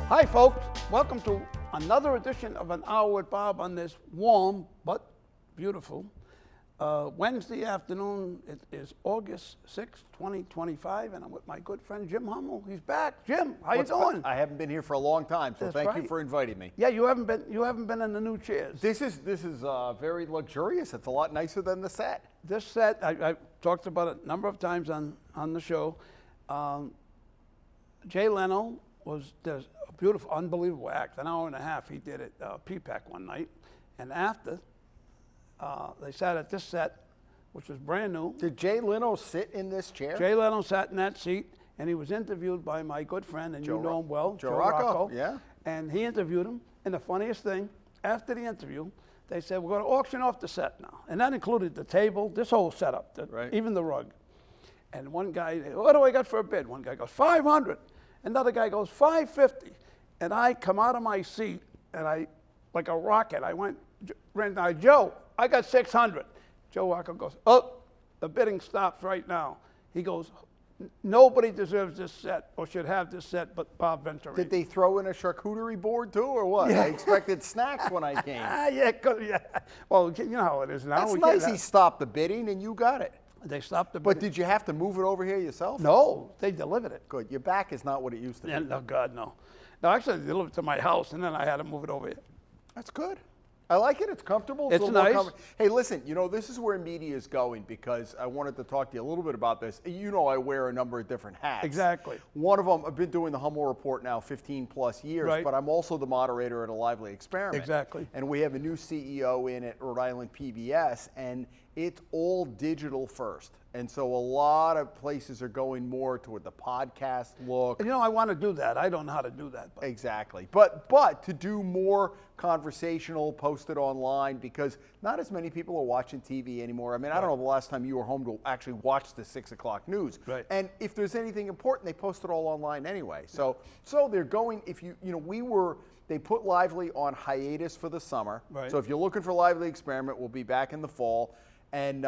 Hi folks, welcome to another edition of An Hour with Bob on this warm but beautiful Wednesday afternoon. It is August 6, 2025, and I'm with my good friend Jim Hummel. He's back. Jim, how you doing? I haven't been here for a long time, so That's thank you right. for inviting me. Yeah, you haven't been in the new chairs. This is very luxurious. It's a lot nicer than the set. This set, I talked about it a number of times on the show. Jay Leno does a beautiful, unbelievable act. An hour and a half he did at PPAC one night, and after they sat at this set, which was brand new. Did Jay Leno sit in this chair? Jay Leno sat in that seat, and he was interviewed by my good friend, and you know him well, Joe Rocco. Yeah. And he interviewed him, and the funniest thing, after the interview, they said, we're going to auction off the set now. And that included the table, this whole setup, Right. even the rug. And one guy, what do I got for a bid? One guy goes, 500. Another guy goes, 550. And I come out of my seat, and I, like a rocket, I ran down, Joe, I got 600. Joe Rocco goes, oh, the bidding stops right now. He goes, nobody deserves this set or should have this set but Bob Venturini. Did they throw in a charcuterie board too, or what? Yeah. I expected snacks when I came. Yeah. Well, you know how it is now. That's nice. He stopped the bidding and you got it. They stopped the But bidding. did you have to move it over here yourself? No, they delivered it. Good. Your back is not what it used to be. Yeah, no, God, no. No, actually, they delivered it to my house, and then I had to move it over here. That's good. I like it. It's comfortable. It's a little more nice. Hey, listen, this is where media is going, because I wanted to talk to you a little bit about this. I wear a number of different hats. Exactly. One of them, I've been doing the Hummel Report now 15 plus years, Right. but I'm also the moderator at a Lively Experiment. Exactly. And we have a new CEO in at RI-PBS, and it's all digital first. And so a lot of places are going more toward the podcast look. I want to do that. I don't know how to do that. But. Exactly. But to do more conversational, post it online, because not as many people are watching TV anymore. I mean, I don't know the last time you were home to actually watch the 6 o'clock news. Right. And if there's anything important, they post it all online anyway. So they're going, they put Lively on hiatus for the summer. Right. So if you're looking for Lively Experiment, we'll be back in the fall. And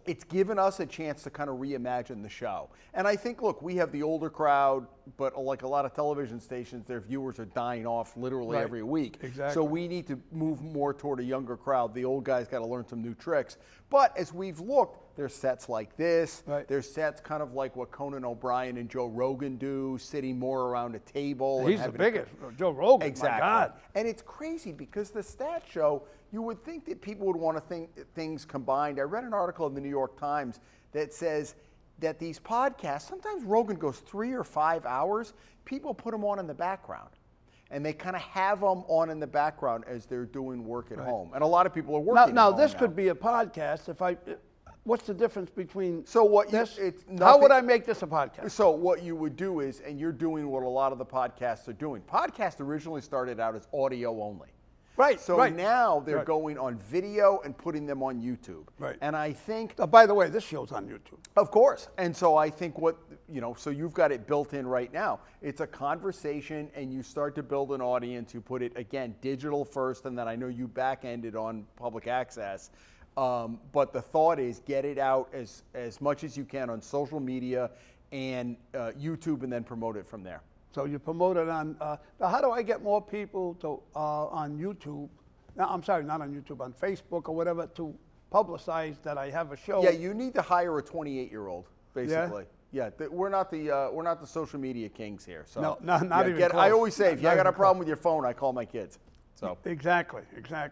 it's given us a chance to kind of reimagine the show. And I think, look, we have the older crowd, but like a lot of television stations, their viewers are dying off literally Right. every week. Exactly. So we need to move more toward a younger crowd. The old guys got to learn some new tricks. But as we've looked, there's sets like this. Right. There's sets kind of like what Conan O'Brien and Joe Rogan do, sitting more around a table. and He's the having biggest. Joe Rogan, Exactly. my God. And it's crazy because the stat show, you would think that people would want to think things combined. I read an article in the New York Times that says that these podcasts, sometimes Rogan goes 3 or 5 hours, people put them on in the background. And they kind of have them on in the background as they're doing work at home. And a lot of people are working Now at home this could be a podcast. What's the difference between this? How would I make this a podcast? So what you would do is, and you're doing what a lot of the podcasts are doing. Podcasts originally started out as audio only. Right. So right. now they're Right. going on video and putting them on YouTube. Right. And I think, By the way, this show's on YouTube. of course. And so I think so you've got it built in right now. It's a conversation and you start to build an audience. You put it, again, digital first, and then I know you back-ended on public access. But the thought is get it out as much as you can on social media and YouTube, and then promote it from there. So you promote it on, now how do I get more people to on YouTube? No, I'm sorry, not on YouTube, on Facebook or whatever, to publicize that I have a show? Yeah, you need to hire a 28-year-old, basically. Yeah, we're not the social media kings here. So No, not even close. I always say, if you Not got a even problem with your phone, I call my kids. So Exactly.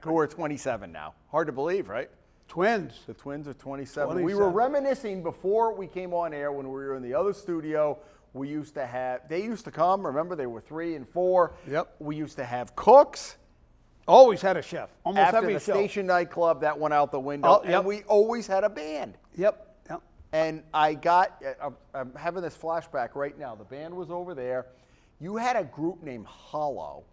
who are 27 now. Hard to believe, right? Twins. The twins are 27. 27. We were reminiscing before we came on air when we were in the other studio. They used to come, remember, they were 3 and 4. Yep. We used to have cooks. Always had a chef. Almost After every the show. station nightclub, that went out the window. Oh, yep. And we always had a band. Yep. And I'm having this flashback right now. The band was over there. You had a group named Hollow,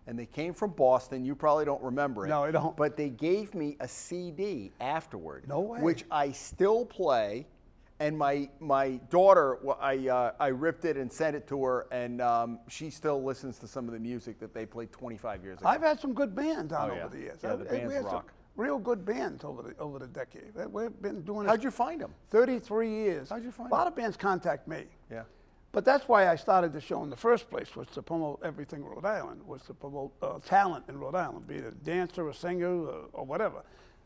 and they came from Boston. You probably don't remember it. No, I don't. But they gave me a CD afterward. No way. Which I still play. And my daughter, I ripped it and sent it to her, and she still listens to some of the music that they played 25 years ago. I've had some good bands on Oh, yeah. over the years. Yeah, the bands we had some rock. real good bands over the decade. We've been doing How'd this you find them? 33 years. How'd you find A lot them? of bands contact me. Yeah. But that's why I started the show in the first place, was to promote everything Rhode Island, was to promote talent in Rhode Island, be it a dancer, a singer, or whatever.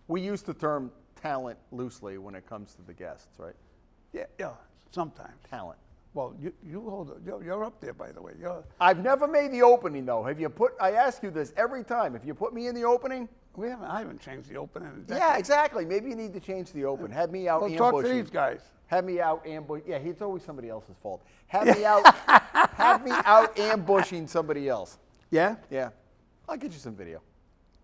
We use the term talent loosely when it comes to the guests, right? Yeah, sometimes. Talent. Well, you hold it. You're up there, by the way. I've never made the opening, though. I ask you this every time. If you put me in the opening? I haven't changed the opening in a decade. Yeah, exactly. Maybe you need to change the open. Have me out ambushing. Talk to these guys. Have me out ambush. Yeah, it's always somebody else's fault. Have me out. Have me out ambushing somebody else. Yeah? Yeah. I'll get you some video.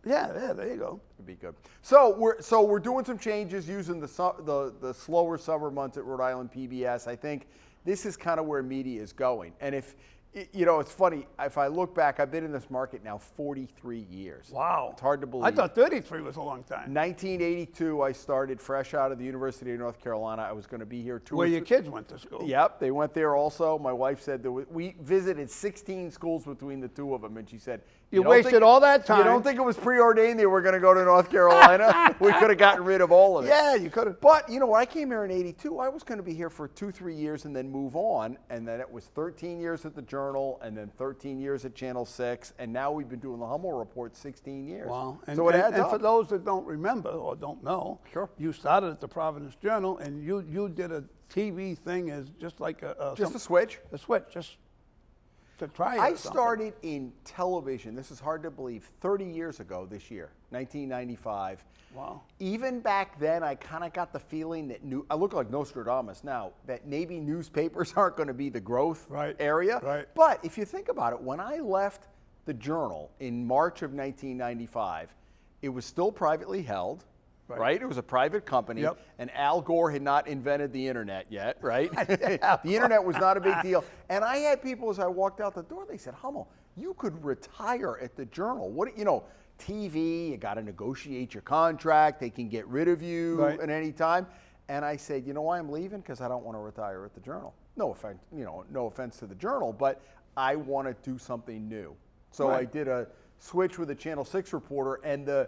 Yeah, there you go. It'd be good. So we're doing some changes using the slower summer months at Rhode Island PBS. I think this is kind of where media is going. And if it's funny, if I look back, I've been in this market now 43 years. Wow. It's hard to believe. I thought 33 was a long time. 1982, I started fresh out of the University of North Carolina. I was going to be here Where your kids went to school. Yep, they went there also. My wife said we visited 16 schools between the two of them, and she said, You wasted all that time. You don't think it was preordained they were going to go to North Carolina? We could have gotten rid of all of it. Yeah, you could have. But, when I came here in 82, I was going to be here for 2-3 years and then move on. And then it was 13 years at the Journal and then 13 years at Channel 6. And now we've been doing the Hummel Report 16 years. Wow. So it adds and up. for those that don't remember or don't know, Sure. You started at the Providence Journal and you did a TV thing as just like a switch. A switch, just to try it. I started in television, this is hard to believe, 30 years ago this year, 1995. Wow. Even back then, I kind of got the feeling that I look like Nostradamus now, that maybe newspapers aren't going to be the growth area. Right. But if you think about it, when I left the Journal in March of 1995, it was still privately held. Right. It was a private company, Yep. and Al Gore had not invented the internet yet, right? The internet was not a big deal. And I had people, as I walked out the door, they said, Hummel, you could retire at the Journal. TV, you got to negotiate your contract. They can get rid of you at any time. And I said, you know why I'm leaving? Because I don't want to retire at the Journal. No offense, no offense to the Journal, but I want to do something new. So I did a switch with a Channel 6 reporter, and the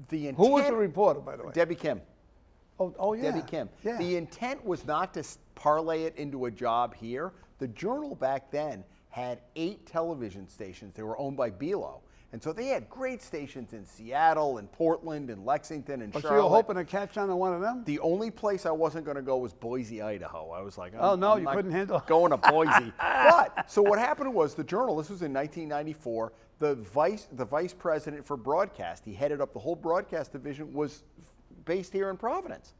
intent. Who was the reporter, by the way? Debbie Kim. Oh yeah. Debbie Kim. Yeah. The intent was not to parlay it into a job here. The Journal back then had 8 television stations. They were owned by Belo. And so they had great stations in Seattle and Portland and Lexington and Charlotte. So you were hoping to catch on to one of them? The only place I wasn't going to go was Boise, Idaho. I was like, you couldn't handle going to Boise. But so what happened was the Journal, this was in 1994, the vice president for broadcast, he headed up the whole broadcast division, was based here in Providence.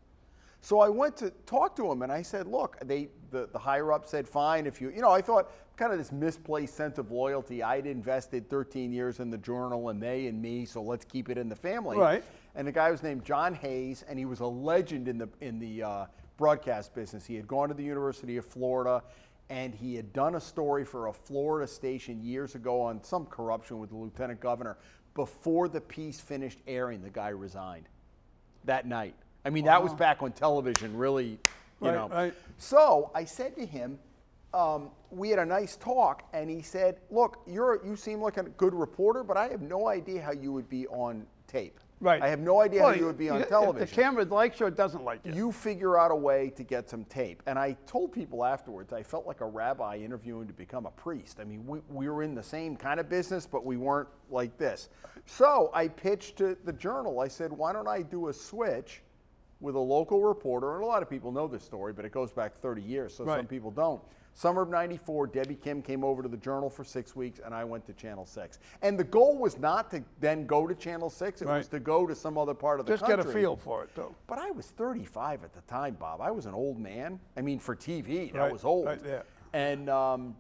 So I went to talk to him and I said, look, the higher up said, fine, if I thought kind of this misplaced sense of loyalty. I'd invested 13 years in the Journal and they and me, so let's keep it in the family. Right. And the guy was named John Hayes, and he was a legend in the broadcast business. He had gone to the University of Florida, and he had done a story for a Florida station years ago on some corruption with the lieutenant governor. Before the piece finished airing, the guy resigned that night. I mean, that was back when television really, you know. Right. So I said to him, we had a nice talk, and he said, look, you seem like a good reporter, but I have no idea how you would be on tape. Right. I have no idea how you would be on television. If the camera likes you or doesn't like you. You figure out a way to get some tape. And I told people afterwards, I felt like a rabbi interviewing to become a priest. I mean, we were in the same kind of business, but we weren't like this. So I pitched to the Journal. I said, why don't I do a switch with a local reporter? And a lot of people know this story, but it goes back 30 years, so some people don't. Summer of '94, Debbie Kim came over to the Journal for 6 weeks, and I went to Channel 6. And the goal was not to then go to Channel 6. It was to go to some other part of the country. Just get a feel for it, though. But I was 35 at the time, Bob. I was an old man. I mean, for TV, that was old. Right, yeah. And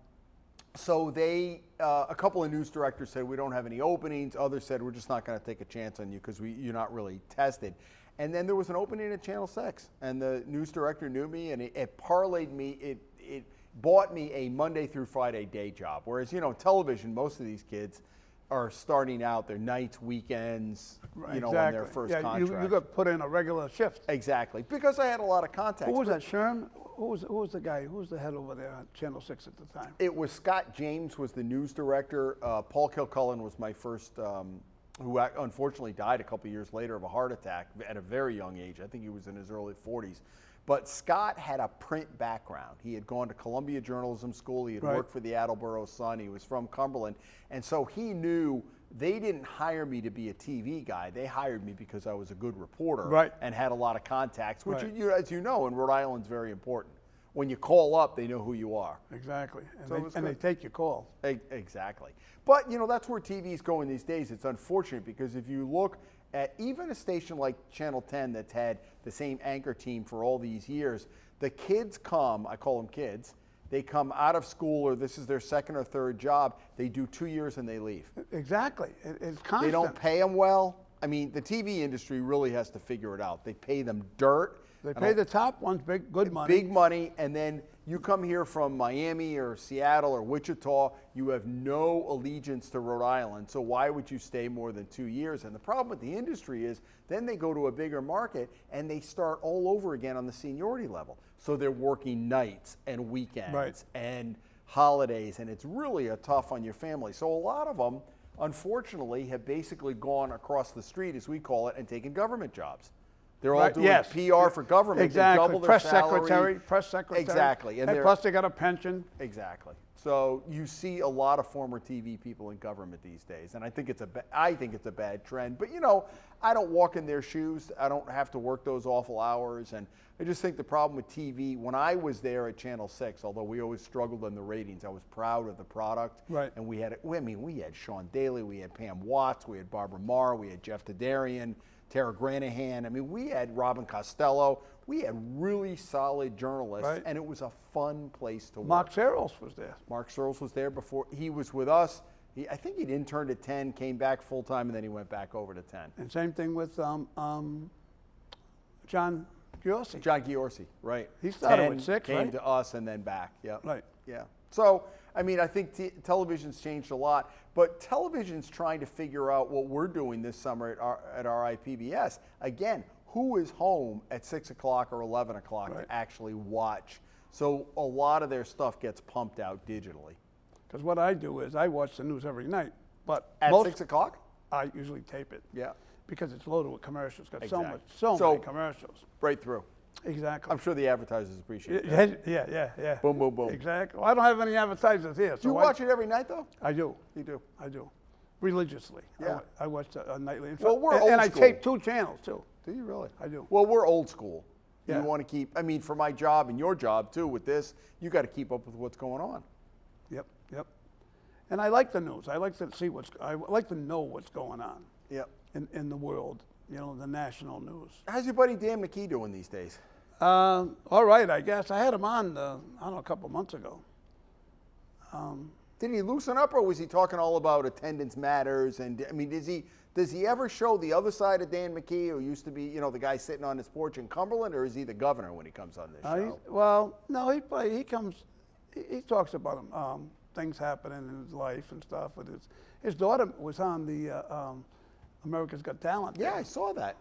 so they, a couple of news directors said, we don't have any openings. Others said, we're just not going to take a chance on you because you're not really tested. And then there was an opening at Channel 6. And the news director knew me, and it parlayed me. It bought me a Monday through Friday day job. Whereas, television, most of these kids are starting out their nights, weekends, on their first contract. You got put in a regular shift. Exactly, because I had a lot of contacts. Who was that, Sherm? Who was the guy? Who was the head over there at Channel 6 at the time? It was Scott James was the news director. Paul Kilcullen was my first, who unfortunately died a couple years later of a heart attack at a very young age. I think he was in his early 40s. But Scott had a print background. He had gone to Columbia Journalism School. He had worked for the Attleboro Sun. He was from Cumberland. And so he knew they didn't hire me to be a TV guy. They hired me because I was a good reporter and had a lot of contacts, which, as you know, in Rhode Island is very important. When you call up, they know who you are. Exactly. So they take your call. Exactly. But, that's where TV's going these days. It's unfortunate because if you look at even a station like Channel 10 that's had the same anchor team for all these years, the kids come, I call them kids, they come out of school or this is their second or third job, they do 2 years and they leave. Exactly. It's constant. They don't pay them well. I mean, the TV industry really has to figure it out. They pay them dirt. They pay the top ones good money. Big money, and then you come here from Miami or Seattle or Wichita, you have no allegiance to Rhode Island, so why would you stay more than 2 years? And the problem with the industry is then they go to a bigger market and they start all over again on the seniority level. So they're working nights and weekends and holidays, and it's really tough on your family. So a lot of them, unfortunately, have basically gone across the street, as we call it, and taken government jobs. They're all doing PR for government. Exactly. They double their salary. Press secretary. Exactly. And plus they got a pension. Exactly. So you see a lot of former TV people in government these days, and I think it's a bad trend. But I don't walk in their shoes. I don't have to work those awful hours, and I just think the problem with TV. When I was there at Channel 6, although we always struggled on the ratings, I was proud of the product. Right. And we had Sean Daly, we had Pam Watts, we had Barbara Marr, we had Jeff Tadarian, Tara Granahan. I mean, we had Robin Costello. We had really solid journalists, and it was a fun place to work. Mark Searles was there. Mark Searles was there before. He was with us. I think he'd interned at 10, came back full time, and then he went back over to 10. And same thing with John Giorgi. John Giorgi, right. He started with 6, came to us and then back. Yep. Right. Yeah. So, I mean, I think television's changed a lot, but television's trying to figure out what we're doing this summer at RI-PBS. Again, who is home at 6 o'clock or 11 o'clock to actually watch? So a lot of their stuff gets pumped out digitally. Because what I do is I watch the news every night. But at 6 o'clock? I usually tape it. Yeah. Because it's loaded with commercials. Got Exactly. so many commercials. Right through. Exactly. I'm sure the advertisers appreciate that. Yeah. Boom, boom, boom. Exactly. Well, I don't have any advertisers here. So Do you watch it every night, though? I do. You do? I do. Religiously. Yeah. I watch nightly. Well, we're old and I school. tape 2 channels, too. Do you really? I do. Well, we're old school. Yeah. You want to keep, I mean, for my job and your job, too, with this, you got to keep up with what's going on. Yep. And I like the news. I like to see I like to know what's going on. Yep. In the world, the national news. How's your buddy Dan McKee doing these days? All right, I guess. I had him on, a couple months ago. Did he loosen up, or was he talking all about attendance matters? And I mean, does he ever show the other side of Dan McKee, who used to be, the guy sitting on his porch in Cumberland, or is he the governor when he comes on this show? No, he comes. He talks about things happening in his life and stuff. But his daughter was on the America's Got Talent. Yeah, I saw that.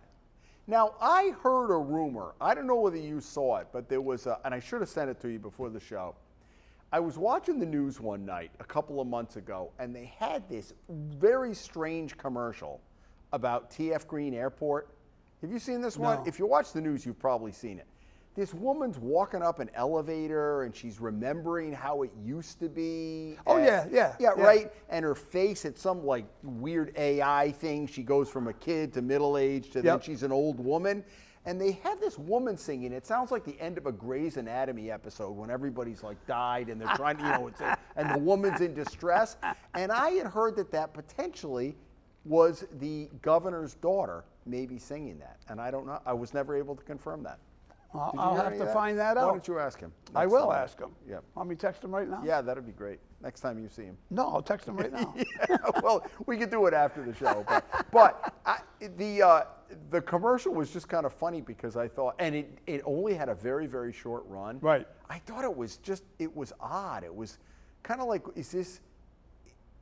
Now, I heard a rumor. I don't know whether you saw it, but there was and I should have sent it to you before the show. I was watching the news one night a couple of months ago, and they had this very strange commercial about TF Green Airport. Have you seen this one? No. If you watch the news, you've probably seen it. This woman's walking up an elevator, and she's remembering how it used to be. Oh, yeah, right? And her face, it's some like weird AI thing. She goes from a kid to middle-aged, to then she's an old woman. And they have this woman singing. It sounds like the end of a Grey's Anatomy episode when everybody's like died and they're trying to, and the woman's in distress. And I had heard that potentially was the governor's daughter maybe singing that. And I don't know. I was never able to confirm that. I'll have to find that out. Why don't you ask him? I will ask him. Yeah. Want me to text him right now? Yeah, that'd be great. Next time you see him. No, I'll text him right now. Yeah, well, we could do it after the show. But the commercial was just kind of funny because I thought, and it only had a very, very short run. Right. I thought it was odd. It was kind of like, is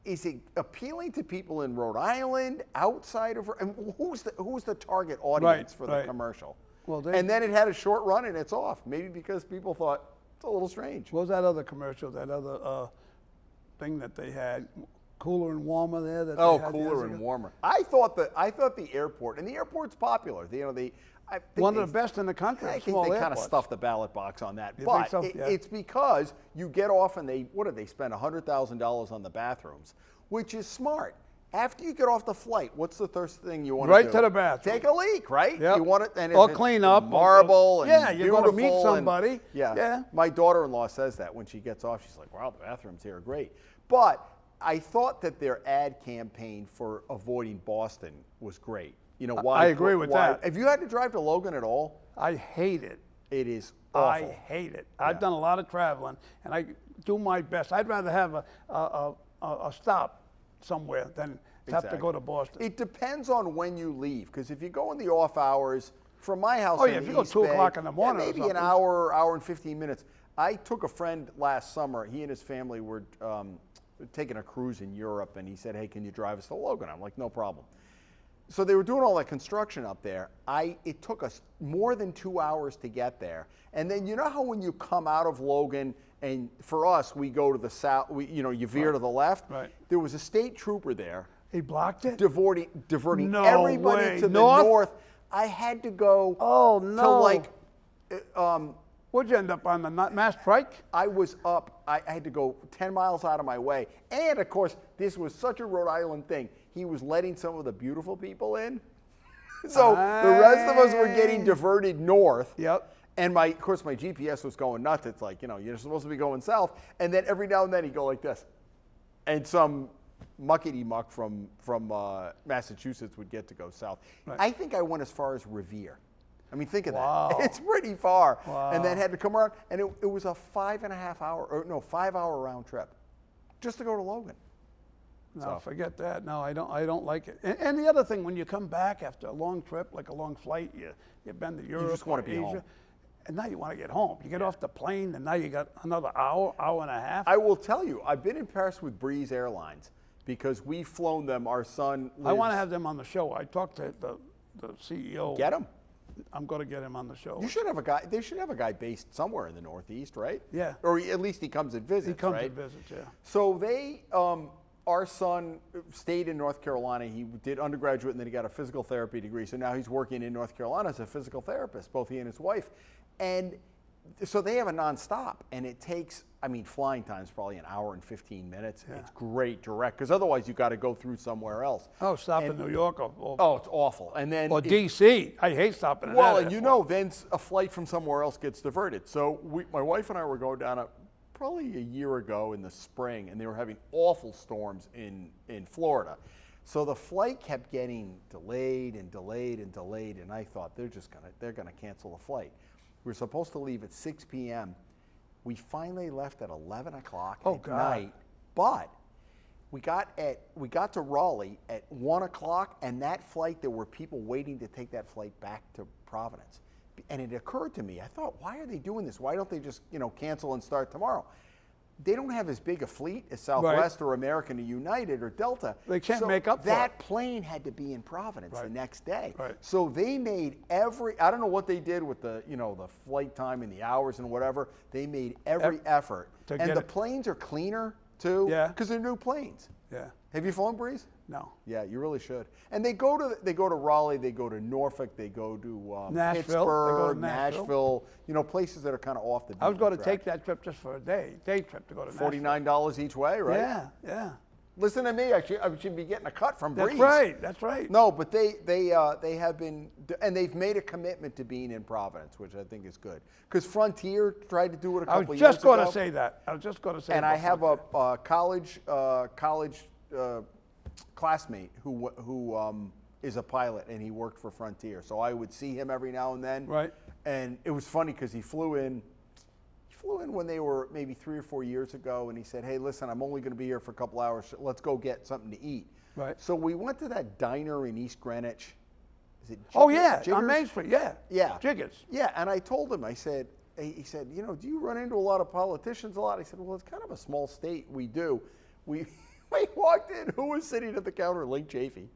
it appealing to people in Rhode Island, outside of, and who's the target audience for the commercial? Well, and then it had a short run and it's off. Maybe because people thought it's a little strange. What was that other commercial? That other thing that they had, cooler and warmer there. That they had cooler and warmer. I thought the airport, and the airport's popular. I think One of the best in the country. I think small they kind of airports. stuffed the ballot box on that. You But think so? Yeah. it's because you get off and what did they spend? $100,000 on the bathrooms, which is smart. After you get off the flight, what's the first thing you want to do? Right to the bathroom. Take a leak, right? Yep. You want it, and Or if clean it's up. marble, and yeah, you're going to meet beautiful and- somebody. yeah. My daughter-in-law says that when she gets off, she's like, "Wow, the bathrooms here are great." But I thought that their ad campaign for avoiding Boston was great. You know why? I agree with that. Have you had to drive to Logan at all? I hate it. It is awful. I hate it. I've done a lot of traveling, and I do my best. I'd rather have a stop somewhere than have to go to Boston. It depends on when you leave, because if you go in the off hours, from my house, Oh, in yeah, the if you go East 2 Bay, o'clock in the morning or maybe an something. hour and 15 minutes. I took a friend last summer. He and his family were taking a cruise in Europe, and he said, "Hey, can you drive us to Logan?" I'm like, "No problem." So they were doing all that construction up there. It took us more than 2 hours to get there. And then you know how when you come out of Logan, and for us, we go to the south, you veer to the left. Right. There was a state trooper there He blocked it? diverting No everybody way. to North? the north. I had to go Oh, to no. like, What'd you end up on, the Mass Pike? I was up, I had to go 10 miles out of my way. And of course, this was such a Rhode Island thing. He was letting some of the beautiful people in. So the rest of us were getting diverted north. Yep. And of course, my GPS was going nuts. It's like, you're supposed to be going south. And then every now and then he'd go like this. And some muckety-muck from Massachusetts would get to go south. Right. I think I went as far as Revere. I mean, think of Wow. that. It's pretty far. Wow. And then had to come around. And it was a 5-hour round trip just to go to Logan. No, So. forget that. No, I don't like it. And the other thing, when you come back after a long trip, like a long flight, you've been to Europe just wanna or be Asia, home. and now you want to get home. You get off the plane, and now you got another hour and a half. I will tell you, I've been in Paris with Breeze Airlines because we've flown them. Our son lives. I want to have them on the show. I talked to the CEO. Get him. I'm going to get him on the show. You should have a guy. They should have a guy based somewhere in the Northeast, right? Yeah. Or at least he comes and visits. He comes right? and visits, yeah. So our son stayed in North Carolina. He did undergraduate and then he got a physical therapy degree. So now he's working in North Carolina as a physical therapist, both he and his wife. And so they have a nonstop, and it takes, flying time is probably an hour and 15 minutes. Yeah. It's great direct, because otherwise you got to go through somewhere else. Oh, stop in New York or Oh, it's awful. And then D.C. I hate stopping in well, that and airport. then a flight from somewhere else gets diverted. So my wife and I were going down probably a year ago in the spring, and they were having awful storms in Florida. So the flight kept getting delayed and delayed and delayed, and I thought they're gonna cancel the flight. We were supposed to leave at 6 p.m. We finally left at 11 o'clock at night, but we got to Raleigh at 1 o'clock, and that flight, there were people waiting to take that flight back to Providence. And it occurred to me, I thought, why are they doing this? Why don't they just cancel and start tomorrow? They don't have as big a fleet as Southwest or American or United or Delta. They can't make up for that it. plane had to be in Providence the next day. Right. So they made I don't know what they did with the flight time and the hours and whatever. They made every effort. to And get the it. planes are cleaner too. Yeah. Because they're new planes. Yeah. Have you flown Breeze? No. Yeah, you really should. And they go to Raleigh, they go to Norfolk, they go to Nashville. Pittsburgh, They go to Nashville. Places that are kind of off the beaten I was going to track. take that trip just for a day trip to go to Nashville. $49 each way, right? Yeah, yeah. Listen to me, I should be getting a cut from Breeze. That's right. No, but they have been, and they've made a commitment to being in Providence, which I think is good. Because Frontier tried to do it a couple years ago. I was just going to say that. And I have a college classmate who is a pilot, and he worked for Frontier. So I would see him every now and then. Right. And it was funny because he flew in when they were maybe 3 or 4 years ago, and he said, "Hey, listen, I'm only going to be here for a couple hours. Let's go get something to eat." Right. So we went to that diner in East Greenwich. Is it? Oh, yeah, Jiggers? on Main Street, yeah. Yeah. Jiggers. Yeah, and I told him, he said, do you run into a lot of politicians a lot? I said, well, it's kind of a small state. We do. We walked in. Who was sitting at the counter? Link Chafee.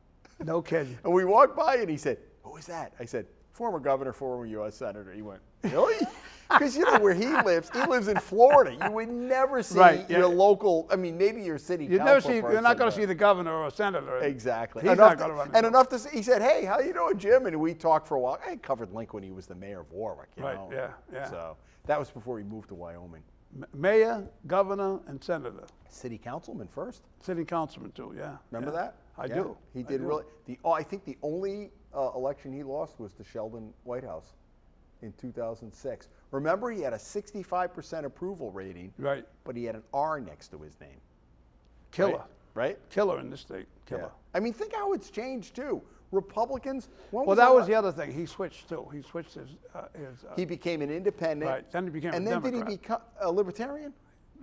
No kidding. And we walked by, and he said, who is that? I said, former governor, former U.S. senator. He went, really? Because you know where he lives in Florida. You would never see your local, I mean, maybe your city council person. You're not going to see the governor or a senator. Exactly. He's not going to run. And enough to see, he said, hey, how you doing, Jim? And we talked for a while. I covered Link when he was the mayor of Warwick, you know. Yeah. So that was before he moved to Wyoming. Mayor, governor, and senator. City councilman first. City councilman too, yeah. Remember that? I do. He did really. I think the only election he lost was the Sheldon White House in 2006. Remember, he had a 65% approval rating. Right. But he had an R next to his name. Killer. Right? Killer in this state. Killer. Yeah. I mean, think how it's changed too. Republicans. Well, that was the other thing. He switched too. He switched his. He became an independent. Right. Then he became and a then Democrat. did he become a libertarian?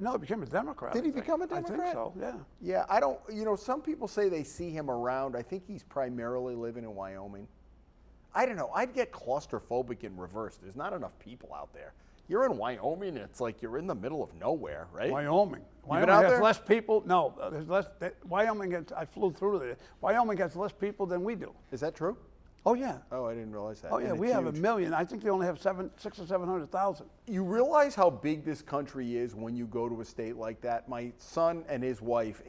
No, he became a Democrat. Did he become a Democrat? I think so, yeah. Yeah, I don't, you know, some people say they see him around. I think he's primarily living in Wyoming. I don't know. I'd get claustrophobic in reverse. There's not enough people out there. You're in Wyoming, it's like you're in the middle of nowhere, right? Wyoming. Wyoming has there? Less people. No, there's less. Wyoming has, I flew through there. Wyoming has less people than we do. Is that true? Oh, yeah. Oh, I didn't realize that. Oh, yeah, we have huge. 1 million. I think they only have 600,000 or 700,000. You realize how big this country is when you go to a state like that? My son and his wife,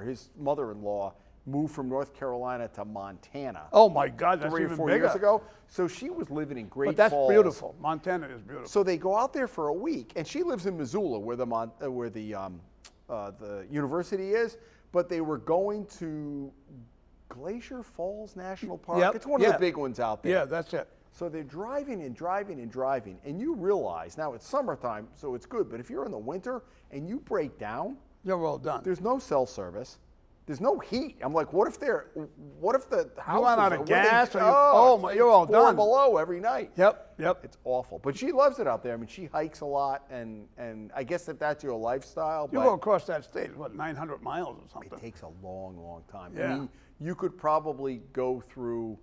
his mother-in-law, moved from North Carolina to Montana. Oh, my God, that's 3 or even 4 bigger. years ago. So she was living in Great But Falls. that's beautiful. Montana is beautiful. So they go out there for a week, and she lives in Missoula, where the university is. But they were going to Glacier Falls National Park. Yep, It's one of the big ones out there. Yeah, that's it. So they're driving and driving and driving, and you realize now it's summertime, so it's good. But if you're in the winter and you break down, You're all done. there's no cell service. There's no heat. I'm like, what if the house run out of gas? You're all four done. below every night. Yep. It's awful. But she loves it out there. I mean, she hikes a lot, and I guess that's your lifestyle. You go across that state, 900 miles or something? It takes a long, long time. Yeah. I mean, you could probably go through,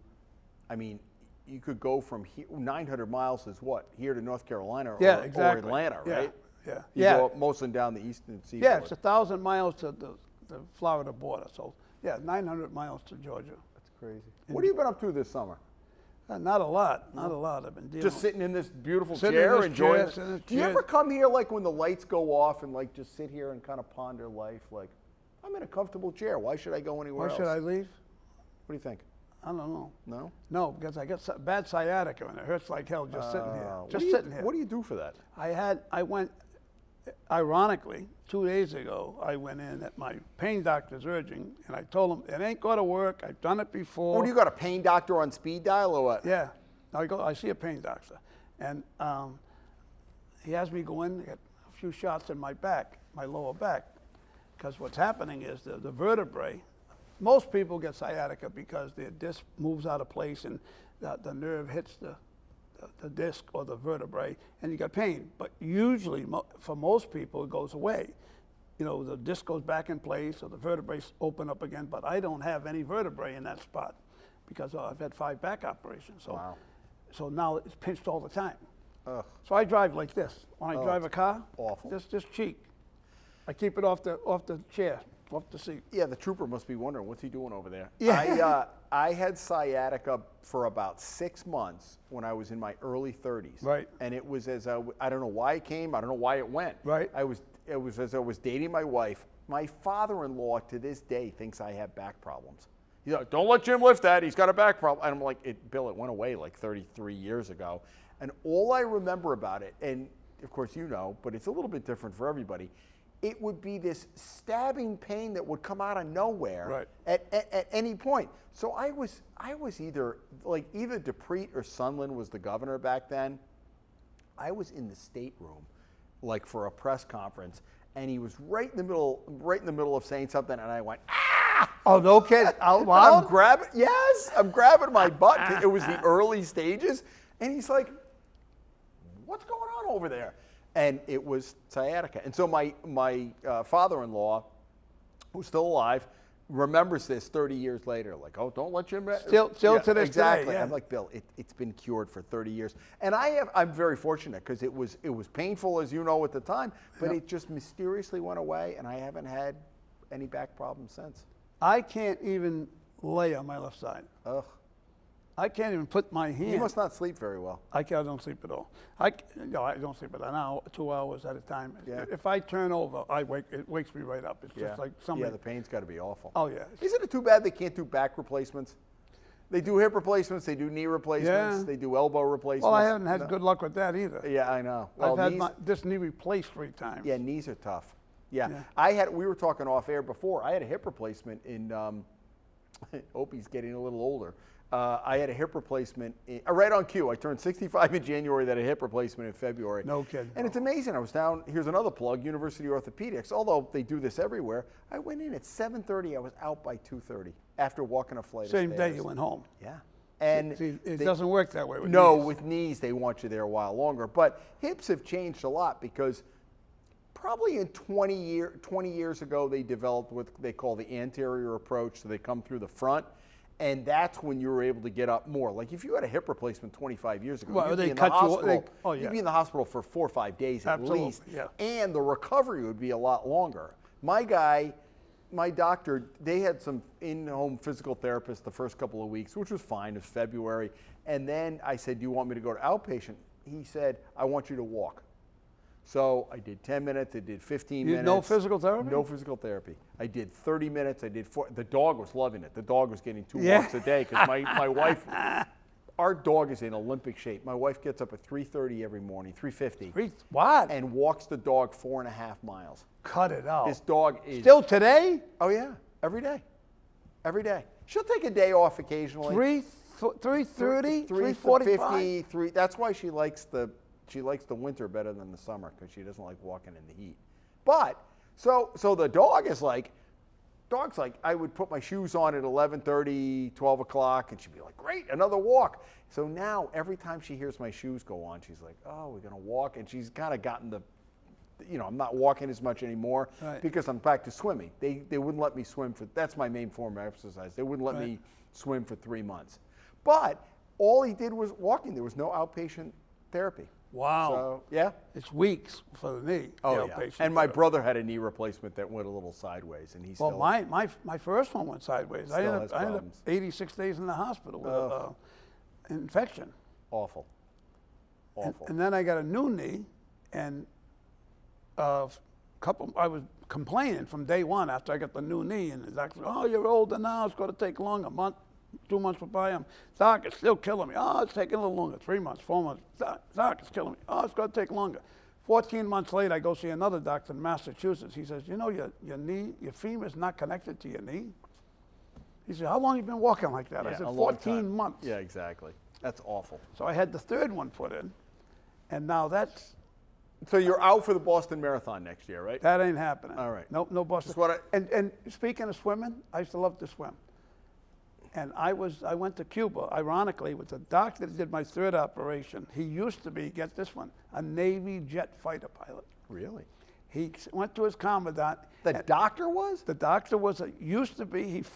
you could go from here, 900 miles is what? Here to North Carolina or Atlanta, right? Yeah. You go up mostly down the eastern seaboard. Yeah, it's 1,000 miles to the Florida border. So, 900 miles to Georgia. That's crazy. What have you been up to this summer? Not a lot. Not a lot. I've been dealing Just sitting in this beautiful Sitting chair, in this enjoying chair, it. sitting in Do you chair. ever come here like when the lights go off and like just sit here and kind of ponder life? Like, I'm in a comfortable chair. Why should I go anywhere Why else? should I leave? What do you think? I don't know. No? No, because I get bad sciatica and it hurts like hell just sitting here. Sitting here. What do you do for that? I went, ironically, 2 days ago, I went in at my pain doctor's urging, and I told him, it ain't going to work. I've done it before. What, do you got a pain doctor on speed dial or what? Yeah. I see a pain doctor. And he has me go in, get a few shots in my back, my lower back. Because what's happening is the vertebrae, most people get sciatica because their disc moves out of place and the nerve hits the disc or the vertebrae and you got pain. But usually, for most people, it goes away. You know, the disc goes back in place or the vertebrae open up again, but I don't have any vertebrae in that spot because I've had 5 back operations. So, Wow. so now it's pinched all the time. Ugh. So I drive like this. When I drive a car, awful. this cheek. I keep it off the chair, off the seat. Yeah, the trooper must be wondering, what's he doing over there? Yeah. I had sciatica for about 6 months when I was in my early 30s. Right. And it was I don't know why it came, I don't know why it went. Right. It was as I was dating my wife. My father-in-law to this day thinks I have back problems. He's like, don't let Jim lift that, he's got a back problem. And I'm like, Bill, it went away like 33 years ago. And all I remember about it, and of course you know, but it's a little bit different for everybody, it would be this stabbing pain that would come out of nowhere at any point. So I was either DePrete or Sunland was the governor back then. I was in the stateroom, like for a press conference, and he was right in the middle of saying something, and I went, ah! Oh, no kidding. Out loud? I'm grabbing my butt. It was the early stages, and he's like, what's going on over there? And it was sciatica. And so my father-in-law, who's still alive, remembers this 30 years later. Like, oh, don't let Jim... Still to this exactly. day. Yeah. I'm like, Bill, it's been cured for 30 years. And I'm very fortunate because it was painful, as you know, at the time, but it just mysteriously went away, and I haven't had any back problems since. I can't even lay on my left side. Ugh. I can't even put my hand. You must not sleep very well. I don't sleep at all. No, I don't sleep at an hour, 2 hours at a time. Yeah. If I turn over, it wakes me right up. It's just like somebody. Yeah, the pain's got to be awful. Oh yeah. Isn't it too bad they can't do back replacements? They do hip replacements, they do knee replacements, Yeah. they do elbow replacements. Well, I haven't had good luck with that either. Yeah, I know. Well, I've had this knee replaced 3 times. Yeah, knees are tough. Yeah. Yeah. We were talking off air before. I had a hip replacement in, Opie's getting a little older. I had a hip replacement right on cue. I turned 65 in January, that a hip replacement in February. No kidding. And it's amazing. I was down, here's another plug, University Orthopedics. Although they do this everywhere, I went in at 7:30. I was out by 2:30 after walking a flight of Same stairs. day you went home. Yeah. And See, it doesn't work that way with no, knees. with knees, they want you there a while longer. But hips have changed a lot because probably in 20 years ago, they developed what they call the anterior approach. So they come through the front. And that's when you were able to get up more. Like if you had a hip replacement 25 years ago, Well, you'd they be in the cut you- hospital. oh, yeah. You'd be in the hospital for 4 or 5 days at Absolutely, least. yeah. And the recovery would be a lot longer. My doctor, they had some in-home physical therapists the first couple of weeks, which was fine. It was February. And then I said, do you want me to go to outpatient? He said, I want you to walk. So I did 10 minutes, I did 15 minutes. No physical therapy? No physical therapy. I did 30 minutes, I did 4. The dog was loving it. The dog was getting 2 Yeah. walks a day because my wife, our dog is in Olympic shape. My wife gets up at 3:30 every morning, 3:50, What? and walks the dog 4.5 miles. Cut it out. This dog is... Still today? Oh, yeah. Every day. Every day. She'll take a day off occasionally. 3:30, 3:45. 3:50. That's why she likes the winter better than the summer because she doesn't like walking in the heat. But so the dog's like, I would put my shoes on at 11:30, 12 o'clock, and she'd be like, great, another walk. So now every time she hears my shoes go on, she's like, oh, we're gonna walk, and she's kind of gotten I'm not walking as much anymore Right. because I'm back to swimming. They wouldn't let me swim that's my main form of exercise. They wouldn't let me swim for 3 months. But all he did was walking. There was no outpatient therapy. Wow. So, yeah. It's weeks for the knee. Oh, the yeah. outpatient And my therapy. brother had a knee replacement that went a little sideways, and he's Well, still... my first one went sideways. I Still ended has up problems. 86 days in the hospital with an infection. Awful. Awful. And then I got a new knee, and I was complaining from day one after I got the new knee, and the doctor said, oh, you're older now, it's going to take long, a month, 2 months will buy. Doc, it's still killing me. Oh, it's taking a little longer, 3 months, 4 months. Doc, it's killing me. Oh, it's going to take longer. 14 months later, I go see another doctor in Massachusetts. He says, you know, your knee, your femur is not connected to your knee. He said, how long have you been walking like that? I said, a long 14 time. months. Yeah, exactly. That's awful. So I had the third one put in, and now that's... So you're out for the Boston Marathon next year, right? That ain't happening. All right. Nope, no Boston. Just what And speaking of swimming, I used to love to swim. And I went to Cuba, ironically, with the doctor that did my third operation. He used to be, get this one, a Navy jet fighter pilot. Really? He went to his commandant. The doctor was? The doctor used to be, his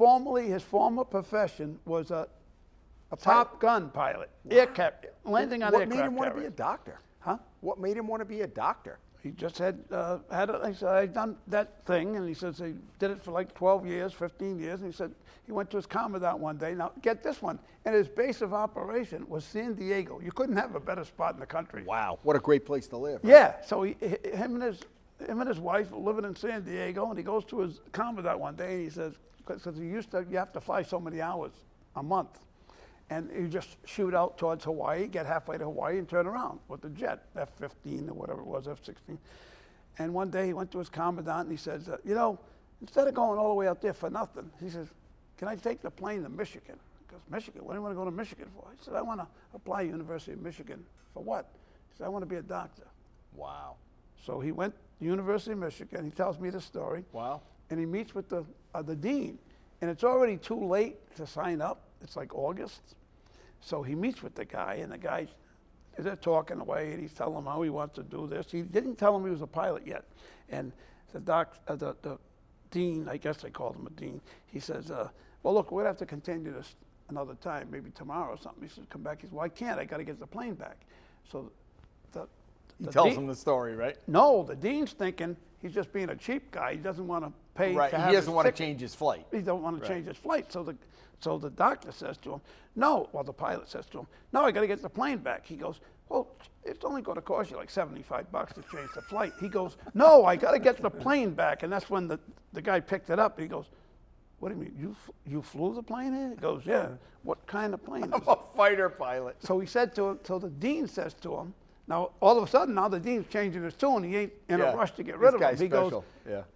former profession was a Top Gun pilot, landing on What aircraft made him want to be a carriers. doctor? Huh? What made him want to be a doctor? He just he said, I'd done that thing, and he says he did it for like 12 years, 15 years, and he said he went to his commandant one day. Now, get this one, and his base of operation was San Diego. You couldn't have a better spot in the country. Wow. What a great place to live. Right? Yeah, so him and his wife were living in San Diego, and he goes to his commandant one day, and he says, because you have to fly so many hours a month. And you just shoot out towards Hawaii, get halfway to Hawaii, and turn around with the jet, F-15 or whatever it was, F-16. And one day he went to his commandant and he says, you know, instead of going all the way out there for nothing, he says, can I take the plane to Michigan? He goes, Michigan? What do you want to go to Michigan for? He said, I want to apply University of Michigan. For what? He said, I want to be a doctor. Wow. So he went to University of Michigan. He tells me the story. Wow. And he meets with the dean. And it's already too late to sign up. It's like August. So he meets with the guy, and the guy, they're talking away, and he's telling him how he wants to do this. He didn't tell him he was a pilot yet. And the dean, I guess they called him a dean, he says, well, look, we're going to have to continue this another time, maybe tomorrow or something. He says, come back. He says, well, I can't. I got to get the plane back. So He tells him the story, right? no, the dean's thinking he's just being a cheap guy. He doesn't want to pay. Right. To He have doesn't his want to ticket. change his flight. He don't want to change his flight. So the doctor says to him, no. Well, the pilot says to him, no, I got to get the plane back. He goes, well, it's only going to cost you like $75 to change the flight. He goes, no, I got to get the plane back. And that's when the guy picked it up. He goes, what do you mean? You flew the plane here? He goes, yeah. What kind of plane is I'm it? a fighter pilot. So he said to him, so the dean says to him, now all of a sudden now the dean's changing his tune. He ain't in a rush to get rid of him. He goes,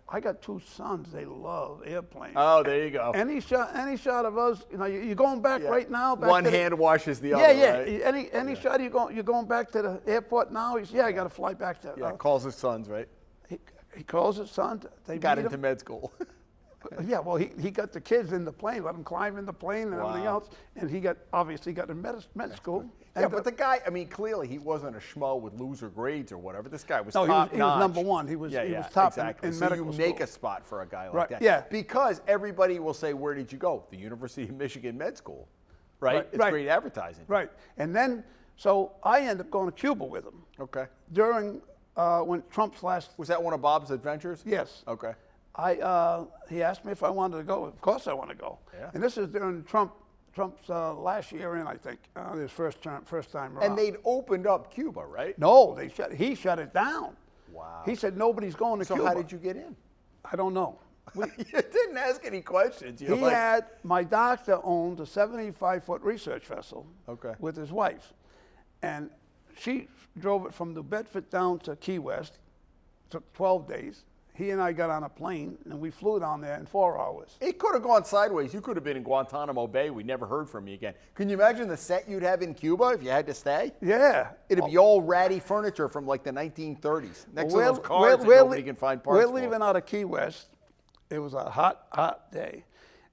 I got 2 sons. They love airplanes. Oh, there you go. Any shot of us, you're going back right now. Back One to hand washes the yeah, other. yeah. Right? Any shot you're going back to the airport now. He says, yeah, I got to fly back to. Calls his sons, right? He calls his son. They Got meet into him. med school. Yeah, well, he got the kids in the plane, let them climb in the plane and everything else, and he obviously got in med school. Yeah, but the guy, I mean, clearly he wasn't a schmo with loser grades or whatever. This guy was No, top he was notch. number one. He was top exactly. in so medical you school. make a spot for a guy like Right, that. yeah. Because everybody will say, where did you go? The University of Michigan Med School, right? It's great advertising. Right, and then, so I ended up going to Cuba with him. Okay. During, when Trump's last. Was that one of Bob's adventures? Yes. Okay. He asked me if I wanted to go. Of course I want to go. Yeah. And this is during Trump's last year in, I think, his first time around. And they'd opened up Cuba, right? No, he shut it down. Wow. He said nobody's going to Cuba. So how did you get in? I don't know. You didn't ask any questions. My doctor owned a 75-foot research vessel with his wife. And she drove it from New Bedford down to Key West. Took 12 days. He and I got on a plane, and we flew down there in 4 hours. It could have gone sideways. You could have been in Guantanamo Bay. We never heard from you again. Can you imagine the set you'd have in Cuba if you had to stay? Yeah. It'd be all ratty furniture from like the 1930s. Next to those cars that nobody can find parts We're for. leaving out of Key West. It was a hot, hot day.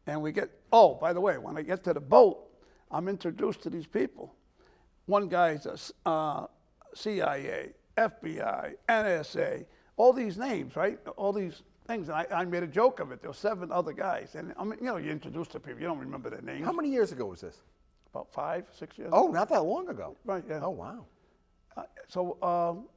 And we get, oh, by the way, when I get to the boat, I'm introduced to these people. One guy's a CIA, FBI, NSA, all these names, right? All these things. And I made a joke of it. There were 7 other guys. And I mean, you're introduced to people. You don't remember their names. How many years ago was this? About 5, 6 years Oh, ago. not that long ago. Right, yeah. Oh, wow. So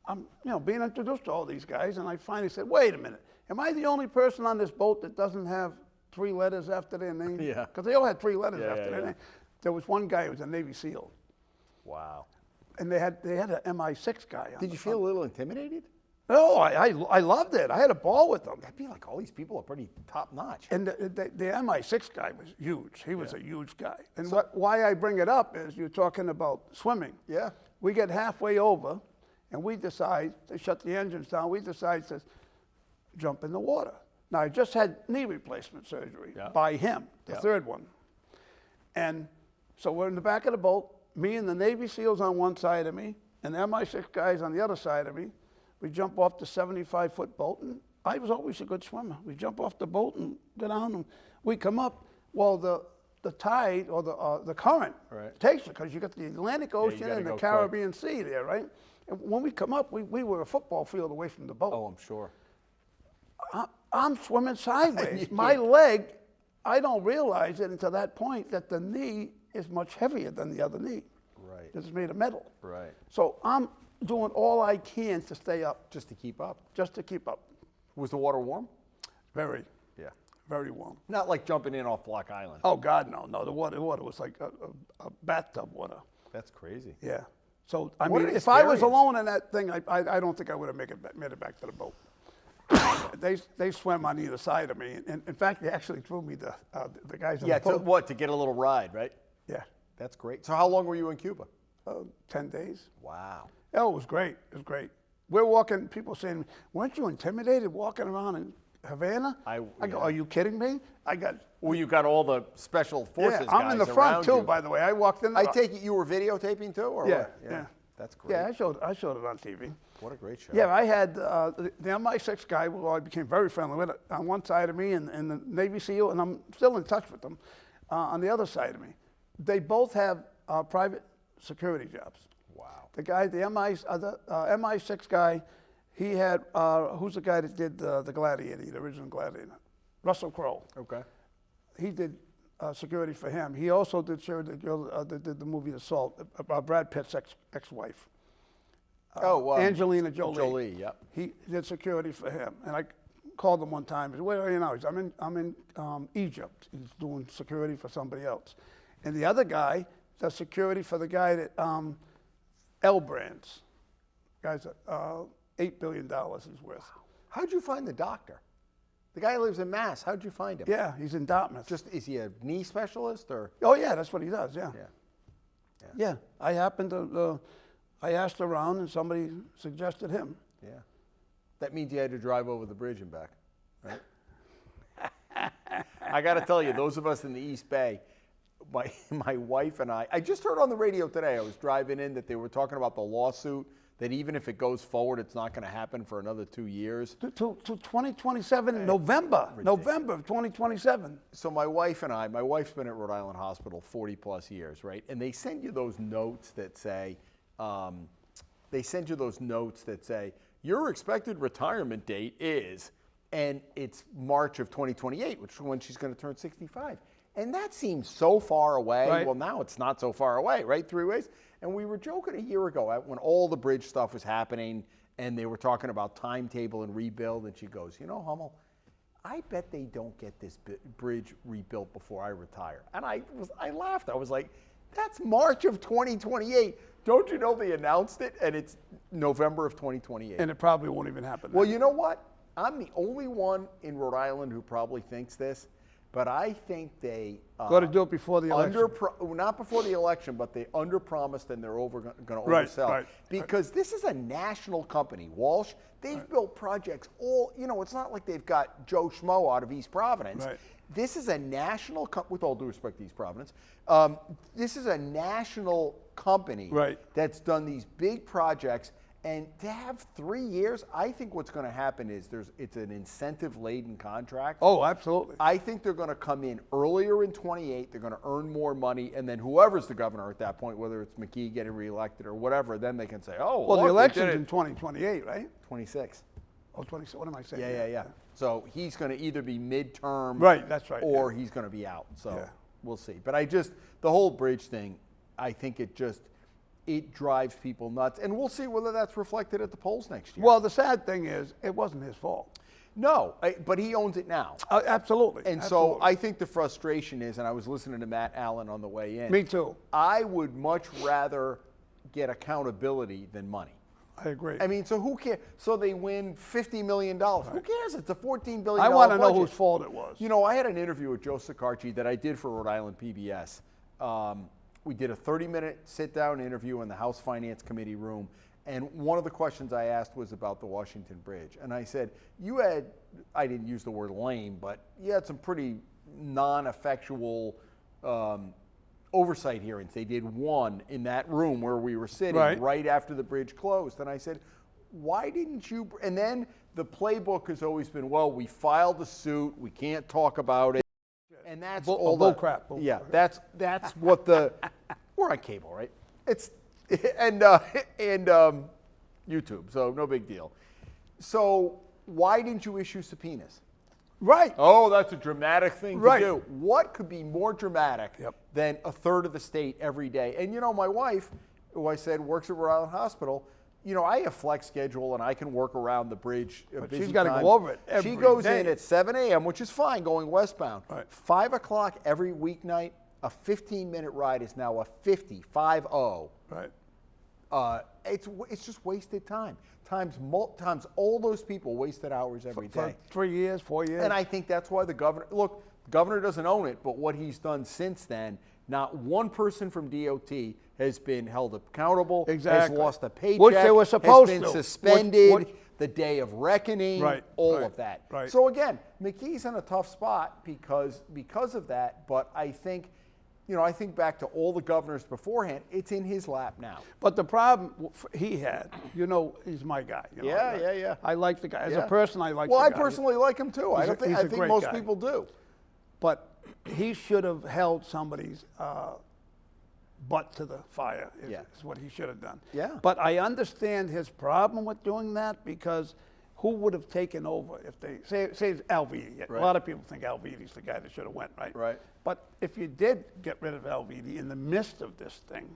I'm being introduced to all these guys. And I finally said, wait a minute. Am I the only person on this boat that doesn't have 3 letters after their name? Yeah. Because they all had 3 letters after their yeah. name. There was one guy who was a Navy SEAL. Wow. And they had an MI6 guy on Did the you feel a little intimidated? No, I loved it. I had a ball with them. I'd be like, all these people are pretty top notch. And the MI6 guy was huge. He was a huge guy. And why I bring it up is you're talking about swimming. Yeah. We get halfway over, and we decide to shut the engines down. We decide to jump in the water. Now, I just had knee replacement surgery by him, the third one. And so we're in the back of the boat, me and the Navy SEALs on one side of me, and the MI6 guys on the other side of me. We jump off the 75-foot boat, and I was always a good swimmer. We jump off the boat and go down, and we come up. Well, the tide or the current takes it because you got the Atlantic Ocean and the Caribbean Sea there, right? And when we come up, we were a football field away from the boat. Oh, I'm sure. I'm swimming sideways. My leg, I don't realize it until that point that the knee is much heavier than the other knee. Right. It's made of metal. Right. So I'm doing all I can to stay up. Just to keep up. Just to keep up. Was the water warm? Very. Yeah. Very warm. Not like jumping in off Block Island. Oh, God, no. No, the water was like a bathtub water. That's crazy. Yeah. So, I What mean, an if I was experience. alone in that thing, I don't think I would have made it back to the boat. They swam on either side of me. And in fact, they actually threw me the guys on Yeah, the boat. to get a little ride, right? Yeah. That's great. So how long were you in Cuba? 10 days. Wow. Oh, it was great. It was great. We're walking, people saying, weren't you intimidated walking around in Havana? I go, are you kidding me? Well, you got all the special forces I'm in the guys front around too, you. by the way. I walked in. I take it you were videotaping too, or Yeah, what? yeah. That's great. Yeah, I showed it on TV. What a great show. Yeah, I had the MI6 guy who I became very friendly with on one side of me, and the Navy SEAL, and I'm still in touch with them on the other side of me. They both have private security jobs. Wow. The guy, the MI6 guy, he had, who's the guy that did the Gladiator, the original Gladiator? Russell Crowe. Okay. He did security for him. He also did security, the girl that did the movie Assault, Brad Pitt's ex-wife. Angelina Jolie. Jolie, yep. He did security for him, and I called him one time. He said, "Where are you now?" He said, I'm in Egypt. He's doing security for somebody else, and the other guy does security for the guy that L Brands. Guy's $8 billion he's worth. How'd you find the doctor? The guy lives in Mass. How'd you find him? Yeah, he's in Dartmouth. Is he a knee specialist or? Oh yeah, that's what he does. Yeah. Yeah. Yeah. I happened to. I asked around, and somebody suggested him. Yeah. That means you had to drive over the bridge and back, right? I got to tell you, those of us in the East Bay, my wife and I just heard on the radio today, I was driving in, that they were talking about the lawsuit, that even if it goes forward, it's not going to happen for another 2 years. To 2027, November of 2027. So my wife's been at Rhode Island Hospital 40 plus years, right? And they send you those notes that say, your expected retirement date is, and it's March of 2028, which is when she's going to turn 65. And that seems so far away. Right. Well, now it's not so far away, right? 3 ways. And we were joking a year ago when all the bridge stuff was happening and they were talking about timetable and rebuild. And she goes, Hummel, I bet they don't get this bridge rebuilt before I retire. And I laughed. I was like, that's March of 2028. Don't you know they announced it and it's November of 2028? And it probably won't even happen. Well, you know what? I'm the only one in Rhode Island who probably thinks this, but I think they got to do it before the election. Not before the election, but they underpromised and they're going to oversell. Right. Because this is a national company, Walsh. They've built projects it's not like they've got Joe Schmo out of East Providence. Right. This is a national with all due respect to East Providence, this is a national company that's done these big projects. And to have 3 years, I think what's going to happen is it's an incentive-laden contract. Oh, absolutely. I think they're going to come in earlier in 28. They're going to earn more money, and then whoever's the governor at that point, whether it's McKee getting reelected or whatever, then they can say, "Oh, well, look, the election's in 2028, right? 26. Oh, 26. What am I saying? Yeah. So he's going to either be midterm, right? That's right. or he's going to be out. So we'll see. But the whole bridge thing, I think it drives people nuts. And we'll see whether that's reflected at the polls next year. Well, the sad thing is, it wasn't his fault. No, but he owns it now. Absolutely. And so I think the frustration is, and I was listening to Matt Allen on the way in. Me too. I would much rather get accountability than money. I agree. I mean, so who cares? So they win $50 million. Right. Who cares? It's a $14 billion I want to know budget. whose fault it was. I had an interview with Joe Sicarci that I did for Rhode Island PBS. We did a 30-minute sit-down interview in the House Finance Committee room, and one of the questions I asked was about the Washington Bridge. And I said, I didn't use the word lame, but you had some pretty non-effectual oversight hearings. They did one in that room where we were sitting right after the bridge closed. And I said, why didn't you? And then the playbook has always been, well, we filed the suit, we can't talk about it. And that's all bull crap. Yeah, that's what we're on cable, right? It's and YouTube, so no big deal. So why didn't you issue subpoenas? Right. Oh, that's a dramatic thing to do. What could be more dramatic than a third of the state every day? And my wife, who I said works at Rhode Island Hospital, I have flex schedule and I can work around the bridge. But she's got to go over it every She goes day. in at 7 a.m., which is fine, going westbound. Right. 5 o'clock every weeknight, a 15-minute ride is now a 50. Right. It's just wasted time. Times all those people wasted hours every day. For 3 years, 4 years. And I think that's why the governor doesn't own it, but what he's done since then, not one person from DOT has been held accountable, has lost a paycheck, which they were supposed has been to. suspended, the day of reckoning, all of that. Right. So again, McKee's in a tough spot because of that, but I think back to all the governors beforehand, it's in his lap now. But the problem he had, he's my guy. Yeah. I like the guy. As a person, I like the guy. Well, I personally like him too. I think most people do. But he should have held somebody's butt to the fire, is what he should have done. Yeah. But I understand his problem with doing that, because who would have taken over if they, say it's Alviti. Right. A lot of people think Alviti's the guy that should have went, right? Right. But if you did get rid of Alviti in the midst of this thing,